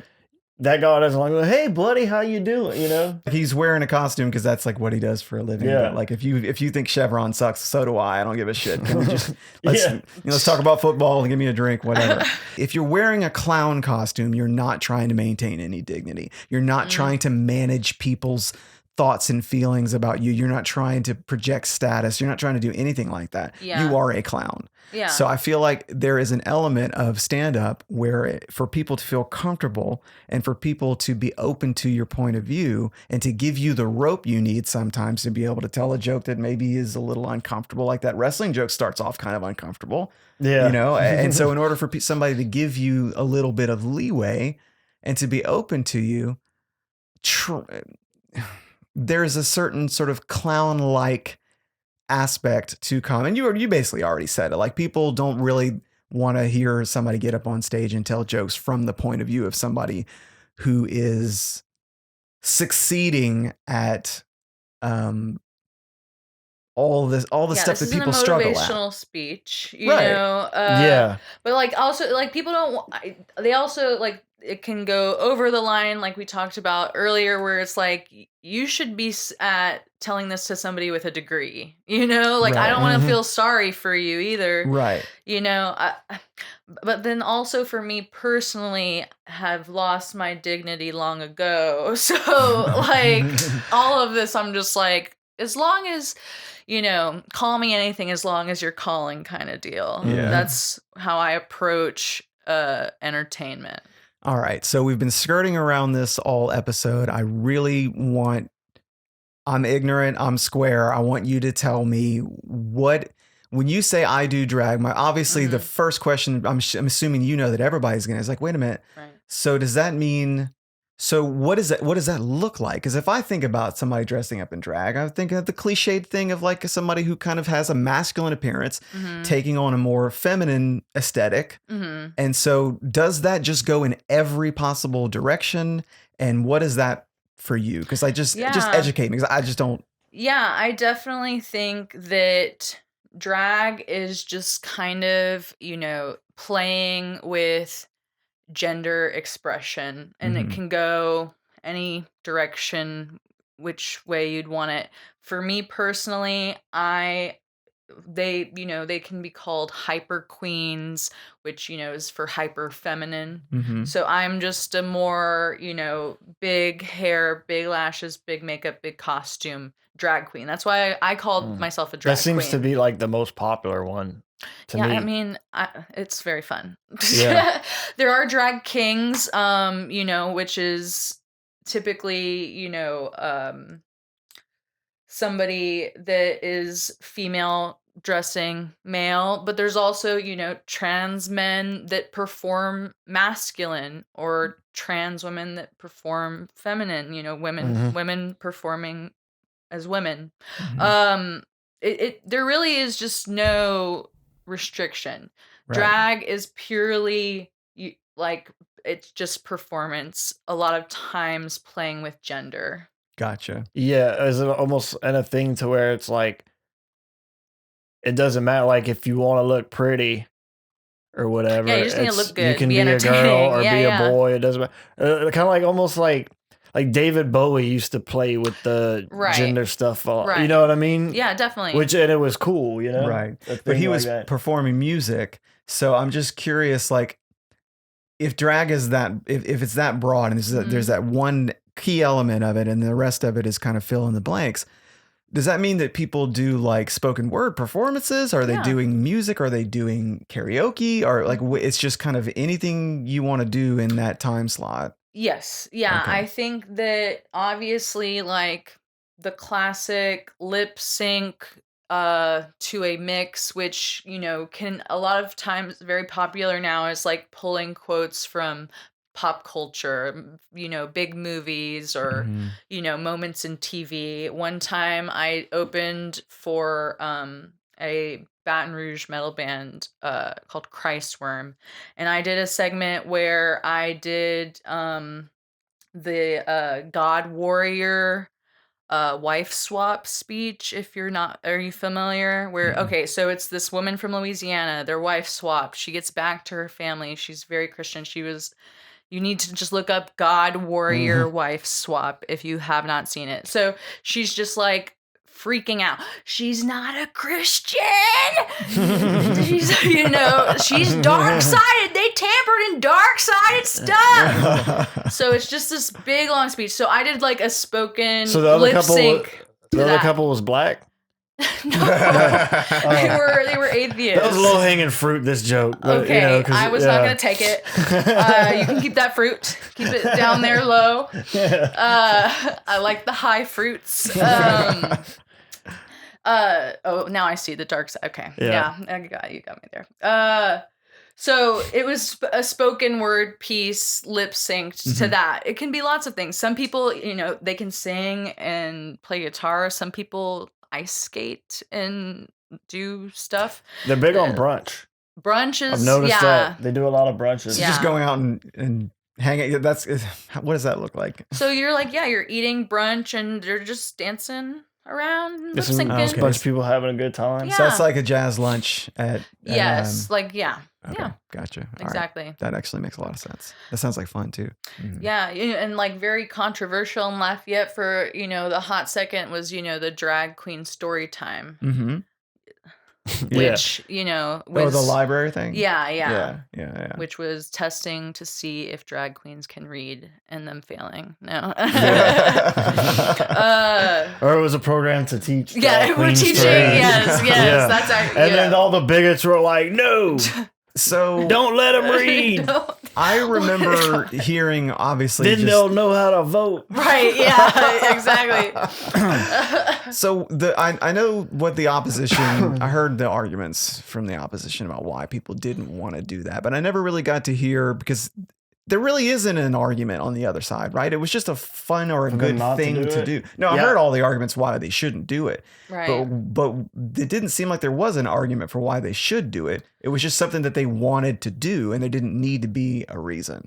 that guy doesn't like, hey, buddy, how you doing? You know? He's wearing a costume because that's like what he does for a living. Yeah. But like if you think Chevron sucks, so do I. I don't give a shit. Can we just let's Yeah. let's talk about football and give me a drink, whatever. If you're wearing a clown costume, you're not trying to maintain any dignity. You're not trying to manage people's thoughts and feelings about you. You're not trying to project status. You're not trying to do anything like that. Yeah. You are a clown. Yeah. So I feel like there is an element of stand up where for people to feel comfortable and for people to be open to your point of view and to give you the rope you need sometimes to be able to tell a joke that maybe is a little uncomfortable. Like that wrestling joke starts off kind of uncomfortable, Yeah. you know? And so in order for somebody to give you a little bit of leeway and to be open to you, there's a certain sort of clown-like aspect to comedy. And you basically already said it. Like people don't really want to hear somebody get up on stage and tell jokes from the point of view of somebody who is succeeding at all the stuff that people struggle at. Motivational speech, you Right. know. Yeah. But like also like people don't. They also like it can go over the line, like we talked about earlier, where it's like you should be at telling this to somebody with a degree, like I Right. don't want to feel sorry for you either, Right. but then also for me personally, have lost my dignity long ago. So like all of this, I'm just like, as long as, call me anything as long as you're calling kind of deal. Yeah. That's how I approach entertainment. All right. So we've been skirting around this all episode. I'm ignorant, I'm square. I want you to tell me when you say I do drag, obviously the first question I'm assuming that everybody's going to is like, wait a minute. Right. So does that mean, what does that look like? Because if I think about somebody dressing up in drag, I think of the cliched thing of like somebody who kind of has a masculine appearance taking on a more feminine aesthetic. And so does that just go in every possible direction? And what is that for you? Because just educate me, because I just don't. Yeah, I definitely think that drag is just kind of, playing with gender expression, and it can go any direction, which way you'd want it. For me personally, they can be called hyper queens, which is for hyper feminine. So I'm just a more big hair, big lashes, big makeup, big costume drag queen. That's why I called myself a drag queen. That seems to be like the most popular one to me. I mean, it's very fun. Yeah. There are drag kings, which is typically somebody that is female dressing male, but there's also trans men that perform masculine, or trans women that perform feminine, women performing as women. There really is just no restriction. Right. Drag is purely like, it's just performance, a lot of times playing with gender. Gotcha. Yeah, is it almost in a thing to where it's like, it doesn't matter, like if you want to look pretty or whatever. Yeah, you just need to look good. You can be a entertaining. girl or be Yeah. a boy. It doesn't matter. Kind of like almost like David Bowie used to play with the gender stuff. Right. You know what I mean? Yeah, definitely. And it was cool, Right. A But thing he like was that. performing music. So I'm just curious, like, if drag is that, if it's that broad and there's that one key element of it and the rest of it is kind of fill in the blanks, does that mean that people do like spoken word performances? Are they doing music? Are they doing karaoke? Or like, it's just kind of anything you want to do in that time slot? Yes. Yeah. Okay. I think that obviously, like, the classic lip sync to a mix, which can a lot of times very popular now, is like pulling quotes from pop culture, big movies, or moments in TV. One time I opened for a Baton Rouge metal band called Christworm, and I did a segment where I did the God Warrior wife swap speech. If you're not, are you familiar? Okay, so it's this woman from Louisiana, their wife swapped, she gets back to her family, she's very Christian, you need to just look up God Warrior wife swap if you have not seen it. So she's just like freaking out. She's not a Christian. She's she's dark-sided. They tampered in dark-sided stuff. So it's just this big long speech. So I did like a spoken lip sync. The other couple was black? No. They were atheists. That was low hanging fruit, this joke. But, okay, I was not gonna take it. You can keep that fruit. Keep it down there low. I like the high fruits. Now I see the dark side. Okay, yeah, you got me there. So it was a spoken word piece, lip synced to that. It can be lots of things. Some people, they can sing and play guitar. Some people ice skate and do stuff. They're big on brunch. Brunches, I've noticed that they do a lot of brunches. So just going out and hanging. What does that look like? So you're like, you're eating brunch and they're just dancing around lip Just a syncing. bunch of people having a good time. Yeah. So it's like a jazz lunch at Yes, like yeah, okay, yeah, gotcha. All right. exactly. That actually makes a lot of sense. That sounds like fun too. Mhm. Yeah, and like very controversial in Lafayette for the hot second was the drag queen story time, Mhm. Yeah. which Oh, was the library thing. yeah, Yeah. which was testing to see if drag queens can read and them failing. No. Or it was a program to teach. Yeah, drag we're queens teaching. to read. Yes, Yeah. that's our. And then all the bigots were like, "No, So don't let them read. No. I remember hearing obviously Then they'll know how to vote." Right. Yeah. Exactly. So I know what the opposition. I heard the arguments from the opposition about why people didn't want to do that, but I never really got to hear because there really isn't an argument on the other side, right? It was just a fun or a For them good not to thing do to it? do. No, I Yeah. heard all the arguments why they shouldn't do it, Right. but it didn't seem like there was an argument for why they should do it. It was just something that they wanted to do, and there didn't need to be a reason.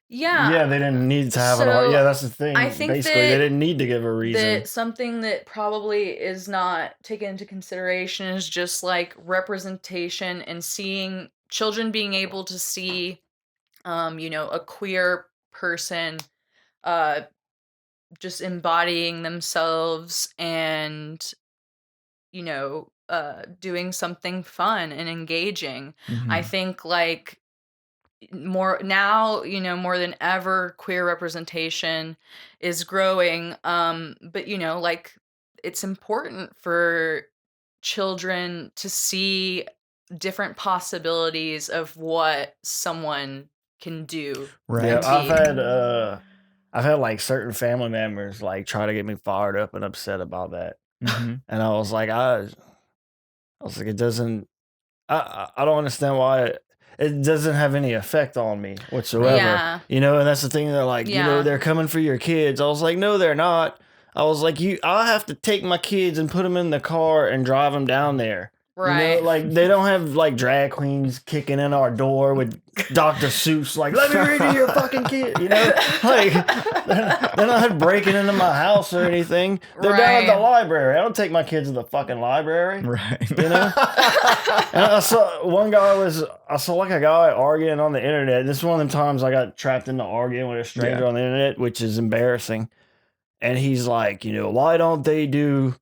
Yeah. Yeah, they didn't need to have an So, argument. Yeah, that's the thing. I think Basically, that- they didn't need to give a reason. That something that probably is not taken into consideration is just like representation and seeing children being able to see, a queer person, just embodying themselves and, doing something fun and engaging. Mhm. I think like more now, more than ever, queer representation is growing. But like it's important for children to see different possibilities of what someone can do. Right. Yeah, I've had like certain family members like try to get me fired up and upset about that, Mhm. and I was like, it doesn't. I don't understand why it doesn't have any effect on me whatsoever. Yeah. And that's the thing. They're like, Yeah. they're coming for your kids. I was like, no, they're not. I was like, I'll have to take my kids and put them in the car and drive them down there. Right. Like they don't have like drag queens kicking in our door with Dr. Seuss, like, let me read to your fucking kid, like they're not breaking into my house or anything. They're down at the Right. library. I don't take my kids to the fucking library. Right. And I saw I saw like a guy arguing on the internet. This is one of them times I got trapped into arguing with a stranger Yeah. on the internet, which is embarrassing. And he's like, why don't they do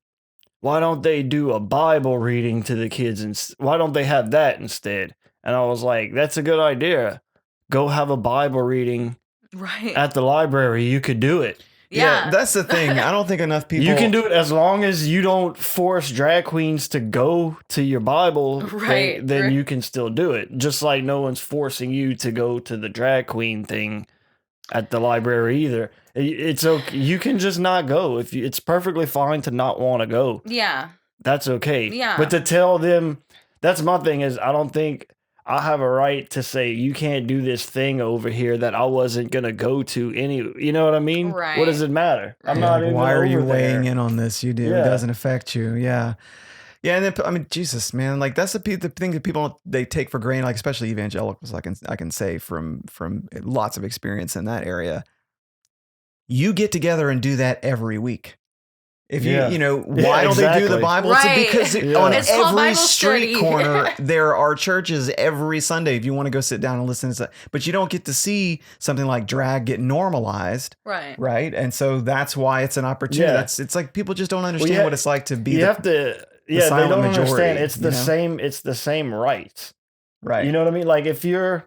a Bible reading to the kids and why don't they have that instead? And I was like, that's a good idea. Go have a Bible reading Right. at the library. You could do it. Yeah. That's the thing. I don't think enough people. You can do it as long as you don't force drag queens to go to your Bible. Right, Then right. you can still do it. Just like no one's forcing you to go to the drag queen thing at the library either. It's okay. You can just not go. It's perfectly fine to not want to go. Yeah. That's okay. Yeah. But to tell them, that's my thing is I don't think I have a right to say you can't do this thing over here that I wasn't gonna go to any. You know what I mean? Right. What does it matter? I'm Right. not Like, even. why are you over weighing there. in on this? You do. It Yeah. doesn't affect you. Yeah. Yeah, and then I mean, Jesus, man, like that's the thing that people they take for granted, like especially evangelicals. I can say from lots of experience in that area. You get together and do that every week. If you Yeah. why don't they do the exactly. Bible? Right. It's because Yeah. on It's called every Bible street study. corner there are churches every Sunday. If you want to go sit down and listen to stuff, but you don't get to see something like drag get normalized. Right. Right. And so that's why it's an opportunity. Yeah. It's like people just don't understand yeah, what it's like to be You have to. Yeah, they silent don't majority, understand. It's the you know? same. It's the same rights. right. You know what I mean? Like if you're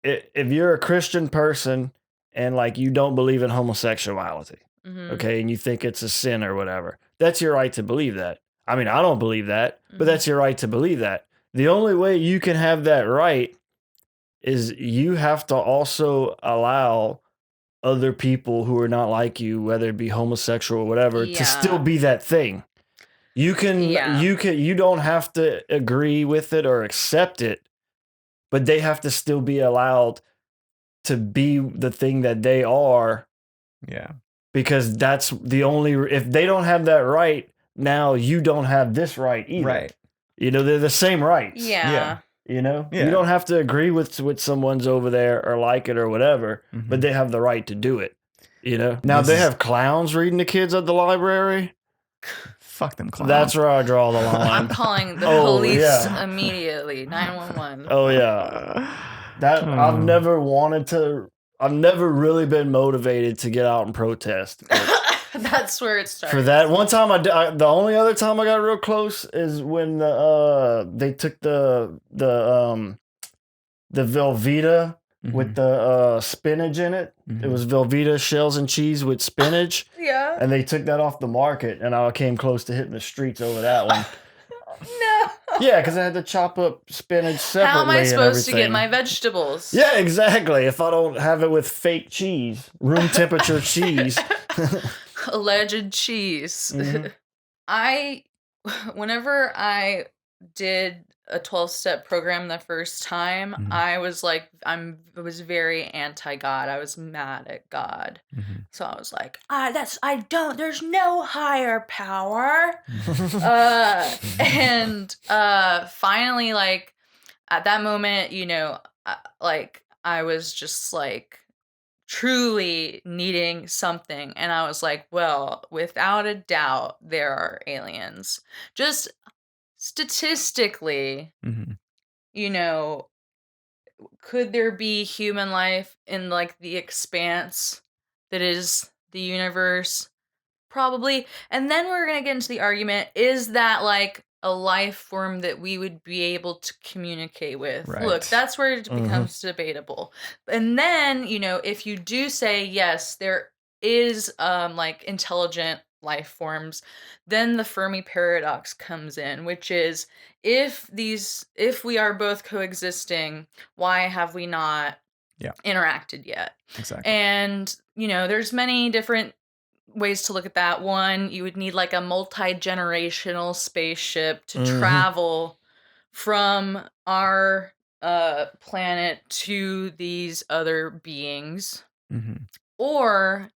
a Christian person and like you don't believe in homosexuality, Mhm. okay, and you think it's a sin or whatever, that's your right to believe that. I mean, I don't believe that, but Mhm. that's your right to believe that. The only way you can have that right is you have to also allow other people who are not like you, whether it be homosexual or whatever, Yeah. to still be that thing. You Yeah. you don't have to agree with it or accept it, but they have to still be allowed to be the thing that they are, Yeah. because that's the only, if they don't have that right, now you don't have this right either. Right. They're the same rights. Yeah. Yeah. You don't have to agree with someone's over there or like it or whatever, Mhm. but they have the right to do it. Now This they is- have clowns reading to kids at the library. Fuck them clowns. That's where I draw the line. I'm calling the Oh, police yeah. immediately. 911. Oh yeah, that I've never really been motivated to get out and protest. But That's where it starts. for that one time, the only other time I got real close is when they took the Velveeta with the spinach in it. It was Velveeta shells and cheese with spinach, Yeah. and they took that off the market, and I came close to hitting the streets over that one. No. Yeah, because I had to chop up spinach separately. How am I and supposed to get everything. my vegetables? Yeah, exactly. If I don't have it with fake cheese, room temperature cheese. Alleged cheese. Mhm. Whenever I did a 12-step program the first time, Mhm. I was like, I was very anti-God. I was mad at God. So I was like, there's no higher power. And finally, like, at that moment, like, I was just like truly needing something, and I was like, well, without a doubt there are aliens. Just statistically, could there be human life in like the expanse that is the universe? Probably. And then we're going to get into the argument, is that like a life form that we would be able to communicate with? Look, Right. that's where it becomes debatable. And then, if you do say yes, there is like intelligent life forms, then the Fermi paradox comes in, which is if we are both coexisting, why have we not interacted yet? Exactly. And there's many different ways to look at that. One, you would need like a multi-generational spaceship to travel from our planet to these other beings, or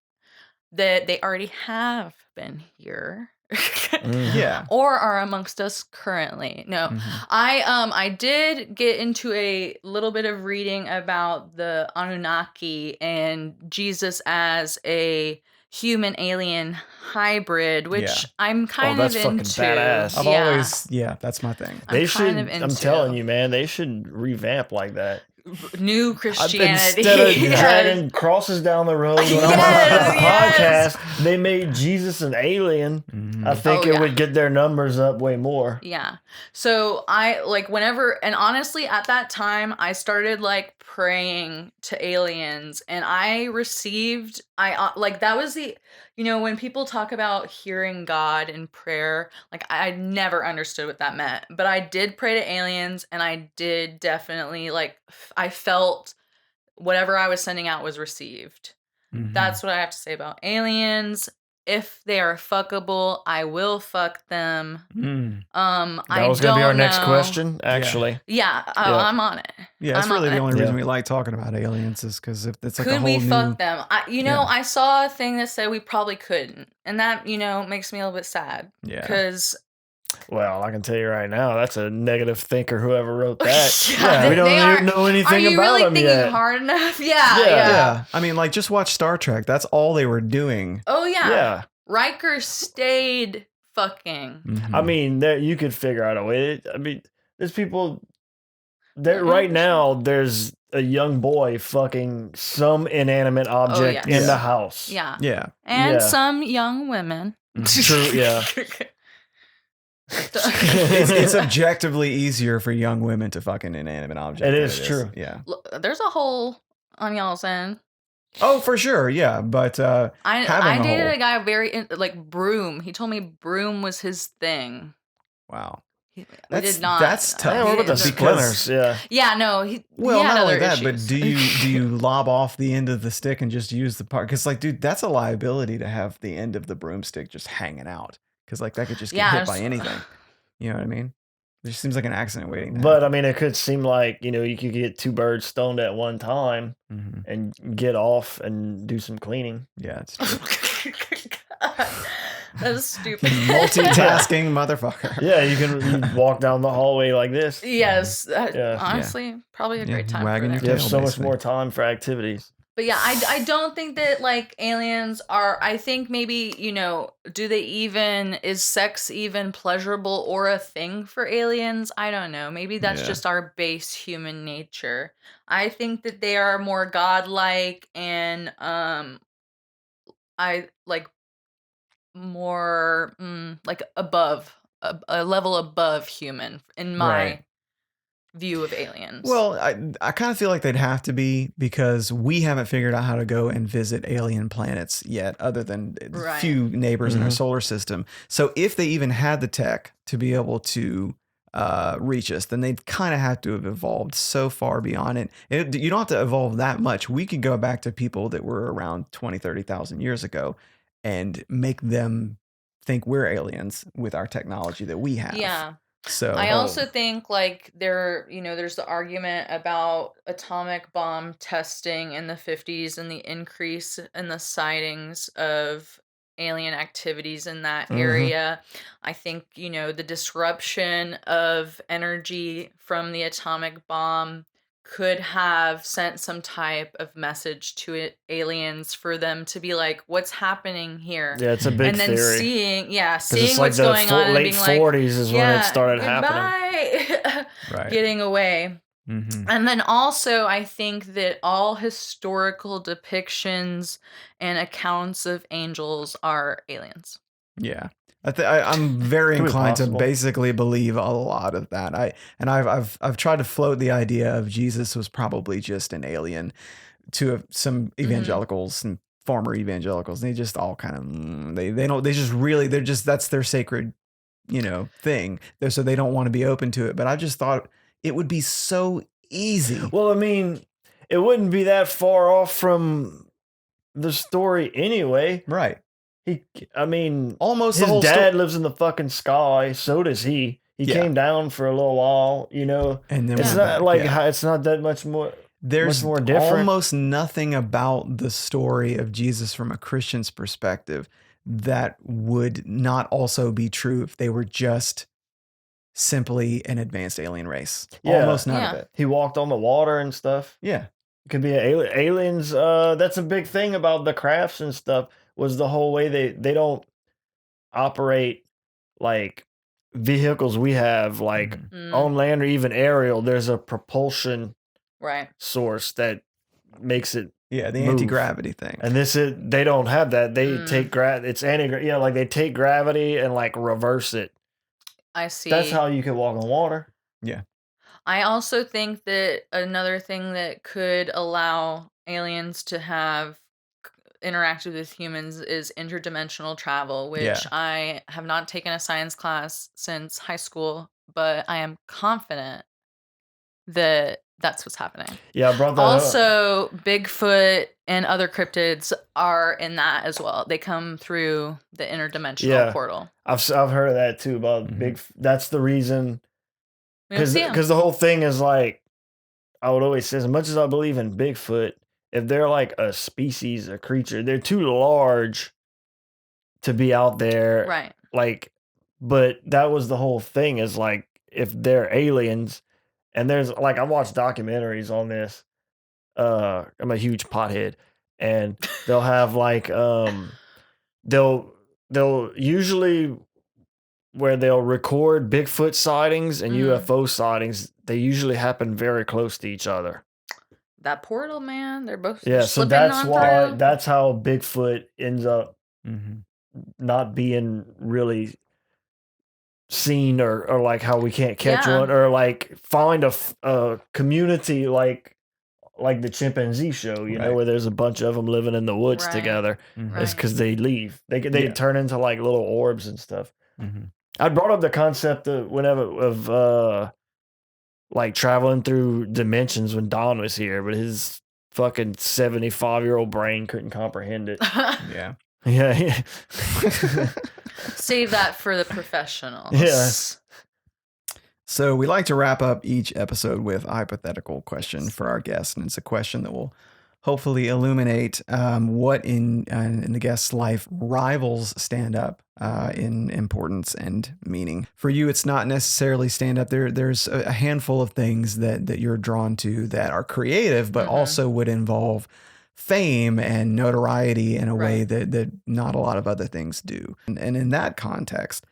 that they already have been here. Yeah. Or are amongst us currently. No. I did get into a little bit of reading about the Anunnaki and Jesus as a human alien hybrid, which I'm kind of that's fucking into. badass. I've always, that's my thing. They I'm should. kind of into. I'm telling you, man, they should revamp like that. New Christianity. Instead of Yes. dragging crosses down the road when I'm on Yes, a yes. podcast, they made Jesus an alien. I think Oh, it yeah. would get their numbers up way more. Yeah. So I like whenever, and honestly, at that time, I started like praying to aliens, and I received, like that was the, when people talk about hearing God in prayer, like I never understood what that meant, but I did pray to aliens, and I did definitely like, I felt whatever I was sending out was received. That's what I have to say about aliens. If they are fuckable, I will fuck them. That was going to be our next question, actually. Yeah, I'm on it. Yeah, that's I'm really on the it. only reason we like talking about aliens is because if it's like a Could whole we new. fuck them? I saw a thing that said we probably couldn't, and that makes me a little bit sad. Yeah. Because Well, I can tell you right now, that's a negative thinker, whoever wrote that. Yeah, we don't they even are- know anything are you about really them thinking yet. hard enough? Yeah, Yeah. yeah. Yeah, I mean, like just watch Star Trek. That's all they were doing. Oh yeah. Yeah. Riker stayed fucking. I mean, you could figure out a way. I mean, there's people there right now. There's a young boy fucking some inanimate object yes. in the house. Yeah. Yeah. And Yeah. some young women. True. Yeah. It's objectively easier for young women to fuck an inanimate object. It than is true. Yeah. Look, there's a hole on y'all's end. Oh, for sure. Yeah, but I having a dated hole. a guy like Broom. He told me Broom was his thing. Wow. We That's- did not. that's tough. Yeah, what about the Because- splinters? Yeah. Yeah, no. He Well, had not other only that, issues. but do you lob off the end of the stick and just use the part? Because like, dude, that's a liability to have the end of the broomstick just hanging out. Because like that could just get Yeah, hit by it's- anything. You know what I mean? It just seems like an accident waiting. To But I mean, it could seem like you could get two birds stoned at one time happen. and get off and do some cleaning. Yeah, it's true. That was stupid. Multitasking motherfucker. Yeah, you walk down the hallway like this. Yes. Yeah. Honestly, probably a Yeah, great time. wagging for your that. You have tail, so much basically. more time for activities. But yeah, I don't think that like aliens are, I think maybe, is sex even pleasurable or a thing for aliens? I don't know. Maybe that's Yeah. just our base human nature. I think that they are more godlike and I like more like above a level above human in my Right. view of aliens. Well, I kind of feel like they'd have to be because we haven't figured out how to go and visit alien planets yet, other than a Right. few neighbors in our Mhm. solar system. So if they even had the tech to be able to reach us, then they'd kind of have to have evolved so far beyond it. You don't have to evolve that much. We could go back to people that were around 20, 30,000 years ago and make them think we're aliens with our technology that we have. Yeah. So I also think like there's the argument about atomic bomb testing in the 50s and the increase in the sightings of alien activities in that Mhm. area. I think, the disruption of energy from the atomic bomb could have sent some type of message to aliens for them to be like, what's happening here? Yeah, it's a big And then theory. seeing 'Cause it's like what's the going on and late being like, 40s is when it yeah, started happening. goodbye, right. getting away. Mhm. And then also, I think that all historical depictions and accounts of angels are aliens. Yeah. I'm very Could be inclined to possible. basically believe a lot of that. I've tried to float the idea of Jesus was probably just an alien to some evangelicals and former evangelicals. And they just all kind of that's their sacred, thing. So they don't want to be open to it. But I just thought it would be so easy. Well, I mean, it wouldn't be that far off from the story anyway. Right. His Almost the whole dad lives in the fucking sky. So does he. He Yeah. came down for a little while, And then It's went not back, like yeah. it's not that much more. There's more different. almost nothing about the story of Jesus from a Christian's perspective that would not also be true if they were just simply an advanced alien race. Yeah. Almost none Yeah. of it. He walked on the water and stuff. Yeah. It could be aliens. That's a big thing about the crafts and stuff. Was the whole way they don't operate like vehicles we have, like Mhm. on land or even aerial. There's a propulsion Right. source that makes it. Yeah, the Move. anti-gravity thing. And they don't have that. They Mm. take it's like they take gravity and like reverse it. I see. That's how you can walk on water. I also think that another thing that could allow aliens to have interacted with humans is interdimensional travel, which Yeah. I have not taken a science class since high school, but I am confident that that's what's happening. Yeah, I brought that up. Also, Bigfoot and other cryptids are in that as well. They come through the interdimensional Yeah. portal. I've heard of that too about Mhm. That's the reason. We don't see 'em. Because the whole thing is like, I would always say, as much as I believe in Bigfoot, if they're like a species, a creature, they're too large to be out there. Right. Like, but that was the whole thing is like, if they're aliens, and there's like, I watched documentaries on this. I'm a huge pothead, and they'll have like, they'll usually, where they'll record Bigfoot sightings and UFO sightings, they usually happen very close to each other. That portal, man, they're both Yeah, so slipping that's on why through. that's how Bigfoot ends up Mhm. not being really seen, or like how we can't catch Yeah. one, or like find a community like the chimpanzee show, Right. where there's a bunch of them living in the woods Right. together. Mhm. Right. It's because they leave. They Yeah. turn into like little orbs and stuff. Mhm. I brought up the concept of like traveling through dimensions when Don was here, but his fucking 75-year-old brain couldn't comprehend it. Yeah. Yeah. Save that for the professionals. Yeah. So we like to wrap up each episode with a hypothetical question for our guests, and it's a question that will hopefully illuminate what in the guest's life rivals stand up in importance and meaning. For you, it's not necessarily stand up. There's a handful of things that you're drawn to that are creative, but Mhm. also would involve fame and notoriety in a way Right. that not a lot of other things do. And in that context,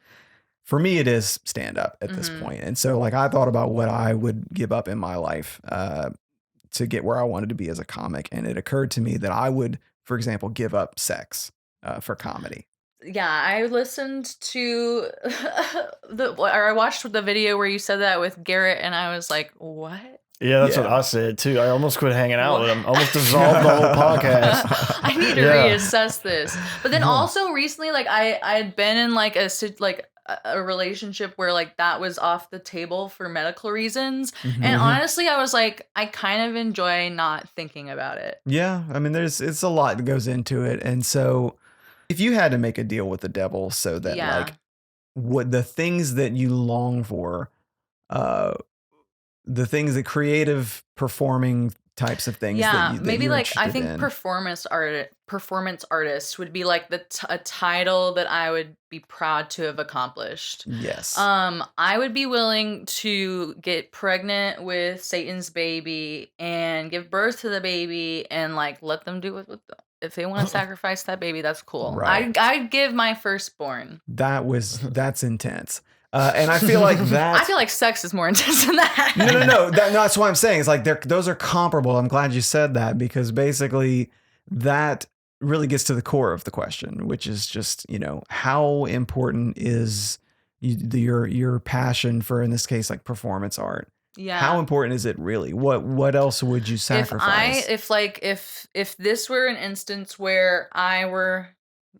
for me, it is stand up at this point. And so, like, I thought about what I would give up in my life to get where I wanted to be as a comic. And it occurred to me that I would, for example, give up sex for comedy. Yeah, I listened to or I watched the video where you said that with Garrett, and I was like, "What? Yeah, that's what Yeah. I said too. I almost quit hanging out with What? him. Almost dissolved the whole podcast. I need to Yeah. reassess this." But then also recently, like I had been in like a relationship where like that was off the table for medical reasons, and honestly, I was like, I kind of enjoy not thinking about it. Yeah, I mean, it's a lot that goes into it. And so, if you had to make a deal with the devil so that Yeah. like what the things that you long for, uh, the things that creative performing types of things that Yeah, you that maybe you're like I interested think in. performance artist would be like a title that I would be proud to have accomplished. Yes. I would be willing to get pregnant with Satan's baby and give birth to the baby and like let them do it with them. If they want to sacrifice that baby, that's cool. Right. I'd give my firstborn. That's intense. And I feel like I feel like sex is more intense than that. no. That's what I'm saying. It's like those are comparable. I'm glad you said that because basically that really gets to the core of the question, which is just, how important is your passion for, in this case, like performance art? Yeah. How important is it really? What else would you sacrifice? If this were an instance where I were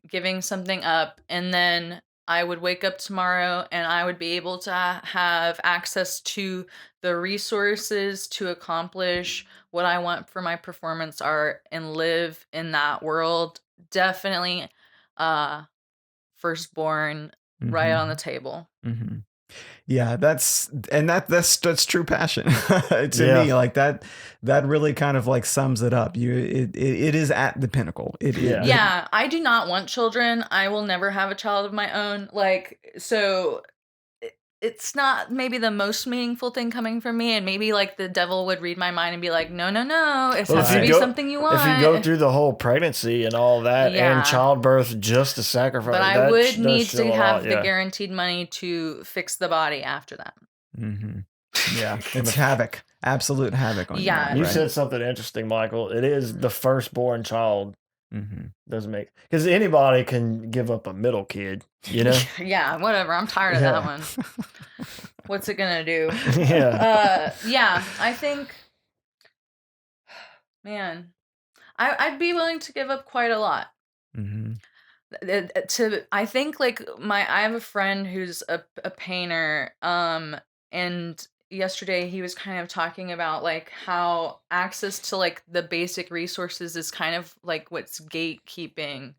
giving something up and then I would wake up tomorrow and I would be able to have access to the resources to accomplish what I want for my performance art and live in that world, definitely firstborn right on the table. Mm-hmm. Yeah, that's true passion to Yeah. me. Like that really kind of like sums it up. It is at the pinnacle. Yeah, I do not want children. I will never have a child of my own. Like, so it's not maybe the most meaningful thing coming from me, and maybe like the devil would read my mind and be like, no, it Well, has to be something you want. If you go through the whole pregnancy and all that Yeah. and childbirth just to sacrifice, But I would does need show to a have lot, the yeah. guaranteed money to fix the body after that. Yeah, it's havoc, absolute havoc on Yeah. you. You Right? said something interesting, Michael. It is the firstborn child doesn't make because anybody can give up a middle kid, Yeah, whatever. I'm tired of that Yeah. one. What's it gonna do? Yeah. Yeah, I think, man, I'd be willing to give up quite a lot. I think like I have a friend who's a painter, and yesterday he was kind of talking about like how access to like the basic resources is kind of like what's gatekeeping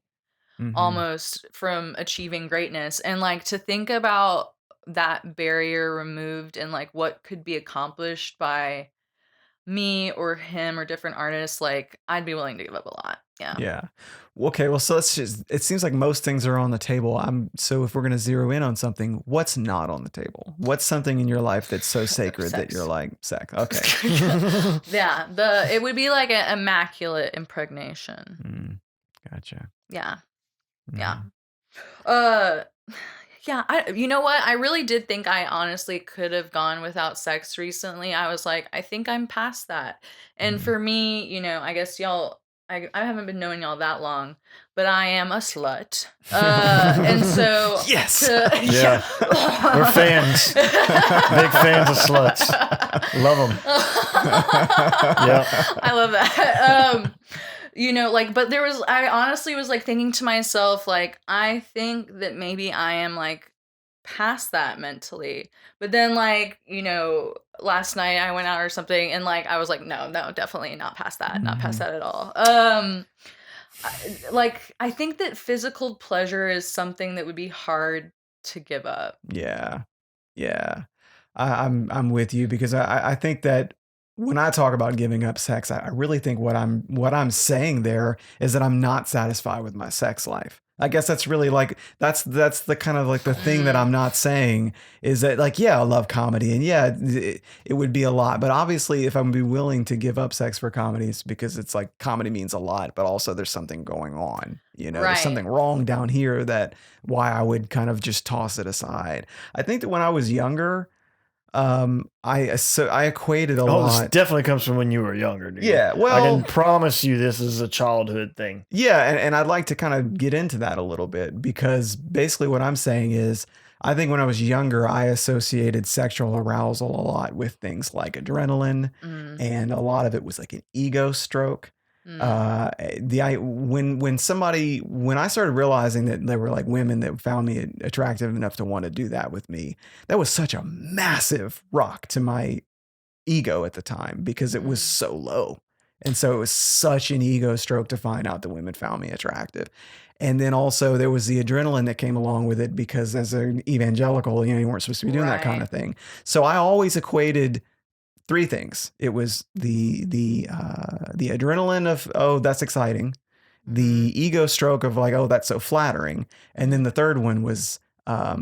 almost from achieving greatness, and like to think about that barrier removed and like what could be accomplished by me or him or different artists, like I'd be willing to give up a lot. Yeah. Yeah. Okay. Well, so it seems like most things are on the table. So if we're going to zero in on something, what's not on the table? What's something in your life that's so sacred that Sex. you're like, sex? Okay. Yeah, it would be like an immaculate impregnation. Gotcha. Yeah. Yeah. Yeah, you know what? I really did think I honestly could have gone without sex recently. I was like, I think I'm past that. And for me, I guess y'all, I haven't been knowing y'all that long, but I am a slut. And so Yes. Yeah. We're fans. Big fans of sluts. Love them. Yeah. I love that. But I honestly was like thinking to myself, like, I think that maybe I am like past that mentally. But then like, last night I went out or something and like, I was like, no, definitely not past that. Not past that at all. I think that physical pleasure is something that would be hard to give up. Yeah. Yeah. I'm with you because I think that when I talk about giving up sex, I really think what I'm saying there is that I'm not satisfied with my sex life. I guess that's really like that's the kind of like the thing that I'm not saying is that like yeah, I love comedy and yeah, it would be a lot, but obviously if I'm be willing to give up sex for comedy, it's because it's like comedy means a lot, but also there's something going on, you know, there's something Right. wrong down here that why I would kind of just toss it aside. I think that when I was younger, I equated a Oh, this lot. definitely comes from when you were younger, dude. Yeah, I can well, promise you this is a childhood thing. yeah, and I'd like to kind of get into that a little bit because basically what I'm saying is I think when I was younger, I associated sexual arousal a lot with things like adrenaline, Mm, and a lot of it was like an ego stroke. mm, When I started realizing that there were like women that found me attractive enough to want to do that with me, that was such a massive rock to my ego at the time because it was mm. so low. And so it was such an ego stroke to find out that women found me attractive. And then also there was the adrenaline that came along with it because as an evangelical, you know, you weren't supposed to be doing that kind Right. of thing. So I always equated three things. It was the adrenaline of, oh, that's exciting. The Mhm. ego stroke of like, oh, that's so flattering. And then Mhm. the third one was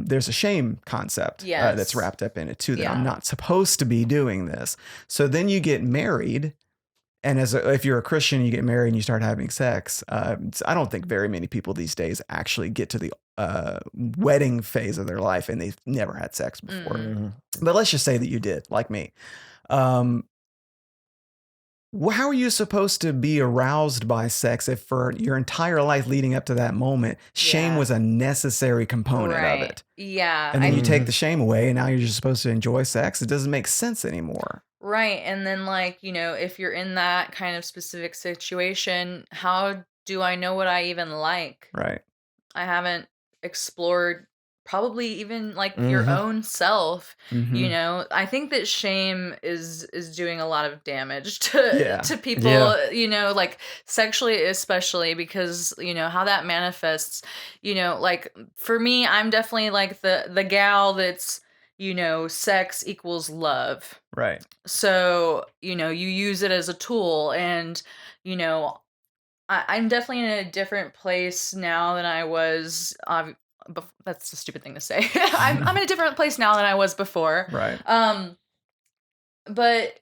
there's a shame concept that's Yes. wrapped up in it too, that I'm Yeah. not supposed to be doing this. So then you get married. And if you're a Christian, you get married and you start having sex. I don't think very many people these days actually get to the wedding phase of their life and they've never had sex before. Mm. Mhm. But let's just say that you did, like me. Um, how are you supposed to be aroused by sex if for your entire life leading up to that moment, shame Yeah. was a necessary component of Right. it? Yeah. And then you take Mhm. the shame away and now you're just supposed to enjoy sex. It doesn't make sense anymore. Right. And then, like, if you're in that kind of specific situation, how do I know what I even like? Right. I haven't explored probably even like your Mhm. own self. Mm-hmm. I think that shame is doing a lot of damage to Yeah. to Yeah. people, like sexually especially because how that manifests, like for me, I'm definitely like the gal that's sex equals love. Right. So, you use it as a tool and, you know, I'm definitely in a different place now than I was. That's a stupid thing to say. I'm in a different place now than I was before. Right. Um, but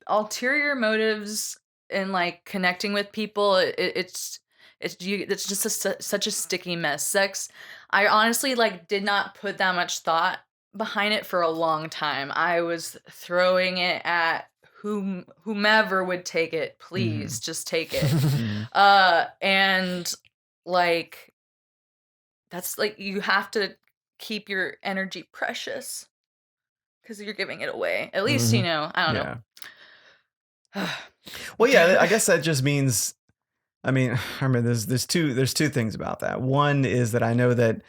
ulterior motives and like connecting with people, it's just such a sticky mess. Sex, I honestly like did not put that much thought behind it for a long time. I was throwing it at whomever would take it. Mm-hmm. Please just take it. Mm-hmm. And like that's like you have to keep your energy precious because you're giving it away. At least, Mhm. I don't Yeah. know. Well, yeah, I guess that just means I mean, I mean there's two things about that. One is that I know that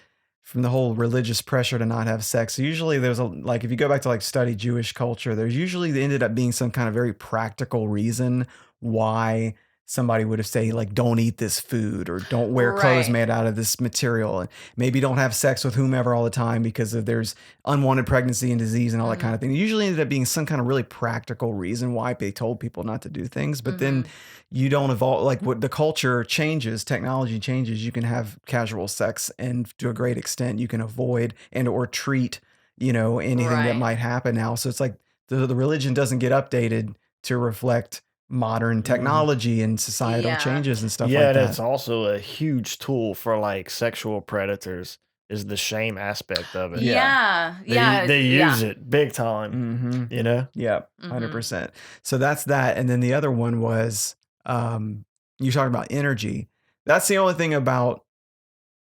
from the whole religious pressure to not have sex, usually there's a like if you go back to like study Jewish culture, there's usually ended up being some kind of very practical reason why somebody would have say like don't eat this food or don't wear clothes Right. made out of this material and maybe don't have sex with whomever all the time because of there's unwanted pregnancy and disease and all that kind Mhm. of thing. It usually ended up being some kind of really practical reason why they told people not to do things, but then Mhm. you don't evolve like what the culture changes, technology changes, you can have casual sex and to a great extent you can avoid and or treat, anything that Right. might happen now. So it's like the religion doesn't get updated to reflect modern Mhm. technology and societal Yeah. changes and stuff Yeah, like and it's that. also a huge tool for like sexual predators is the shame aspect of it. Yeah. Yeah. They Yeah. they Yeah. use it big time, Mm-hmm. you know? Yep, Mhm. 100%. So that's that, and then the other one was, you talking about energy. That's the only thing about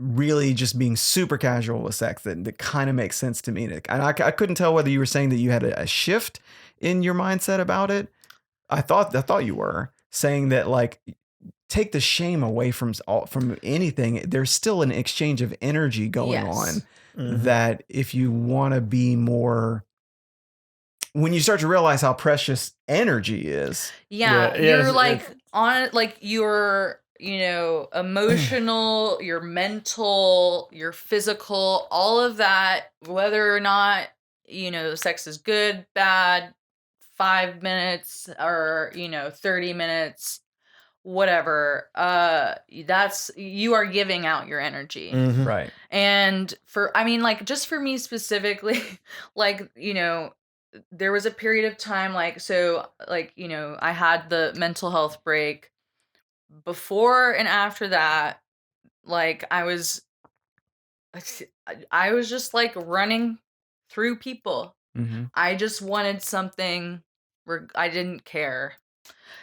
really just being super casual with sex that kind of makes sense to me. And I couldn't tell whether you were saying that you had a shift in your mindset about it. I thought you were saying that like take the shame away from anything. There's still an exchange of energy going on Yes. Mhm. that if you want to be more when you start to realize how precious energy is. Yeah. Yeah, yeah, You're it's like on like your, emotional, your mental, your physical, all of that, whether or not, sex is good, bad, 5 minutes or, 30 minutes, whatever, that's you are giving out your energy. Right. And like, just for me specifically, like, there was a period of time, like, so, like, I had the mental health break. Before and after that, like, I was just like running through people. Mm-hmm. I just wanted something where I didn't care.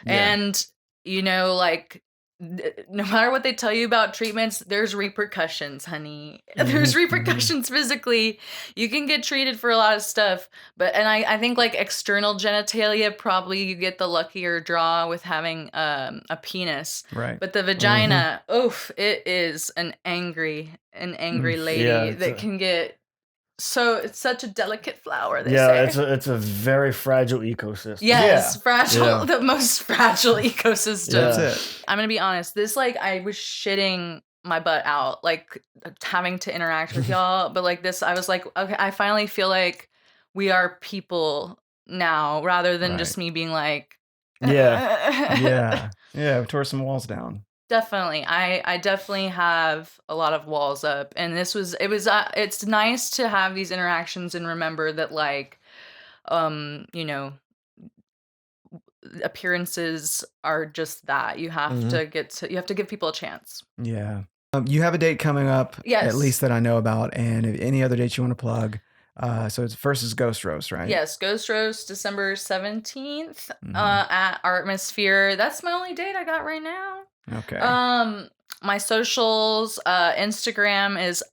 Yeah. And, like, no matter what they tell you about treatments, there's repercussions, honey. There's repercussions physically. You can get treated for a lot of stuff. And I think, like, external genitalia, probably you get the luckier draw with having a penis. Right. But the vagina, oof, it is an angry lady Yeah, that can get. So it's such a delicate flower, they Yeah, say. it's a very fragile ecosystem. Yes, fragile, Yeah. the most fragile ecosystem. That's Yeah. it. I'm gonna be honest. This, like, I was shitting my butt out, like, having to interact with y'all. But, like, this, I was like, okay, I finally feel like we are people now, rather than just Right. me being like, Yeah. Yeah. We tore some walls down. Definitely. I definitely have a lot of walls up, and it's nice to have these interactions and remember that, like, you know, appearances are just that. You have you have to give people a chance. Yeah. You have a date coming up, Yes. at least that I know about, and if any other dates you want to plug. So it's first is Ghost Roast, right? Yes, Ghost Roast, December 17th, Mhm. at Artmosphere. That's my only date I got right now. Okay. My socials, Instagram is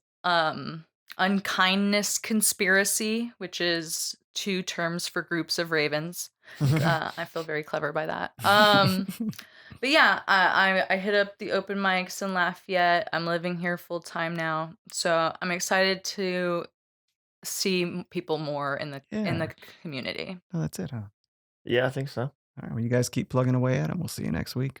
Unkindness Conspiracy, which is 2 terms for groups of ravens. I feel very clever by that. But yeah, I hit up the open mics in Lafayette. I'm living here full time now, so I'm excited to see people more in the Yeah. community. Oh, that's it, huh? Yeah, I think so. All right. Well, you guys keep plugging away at them. We'll see you next week.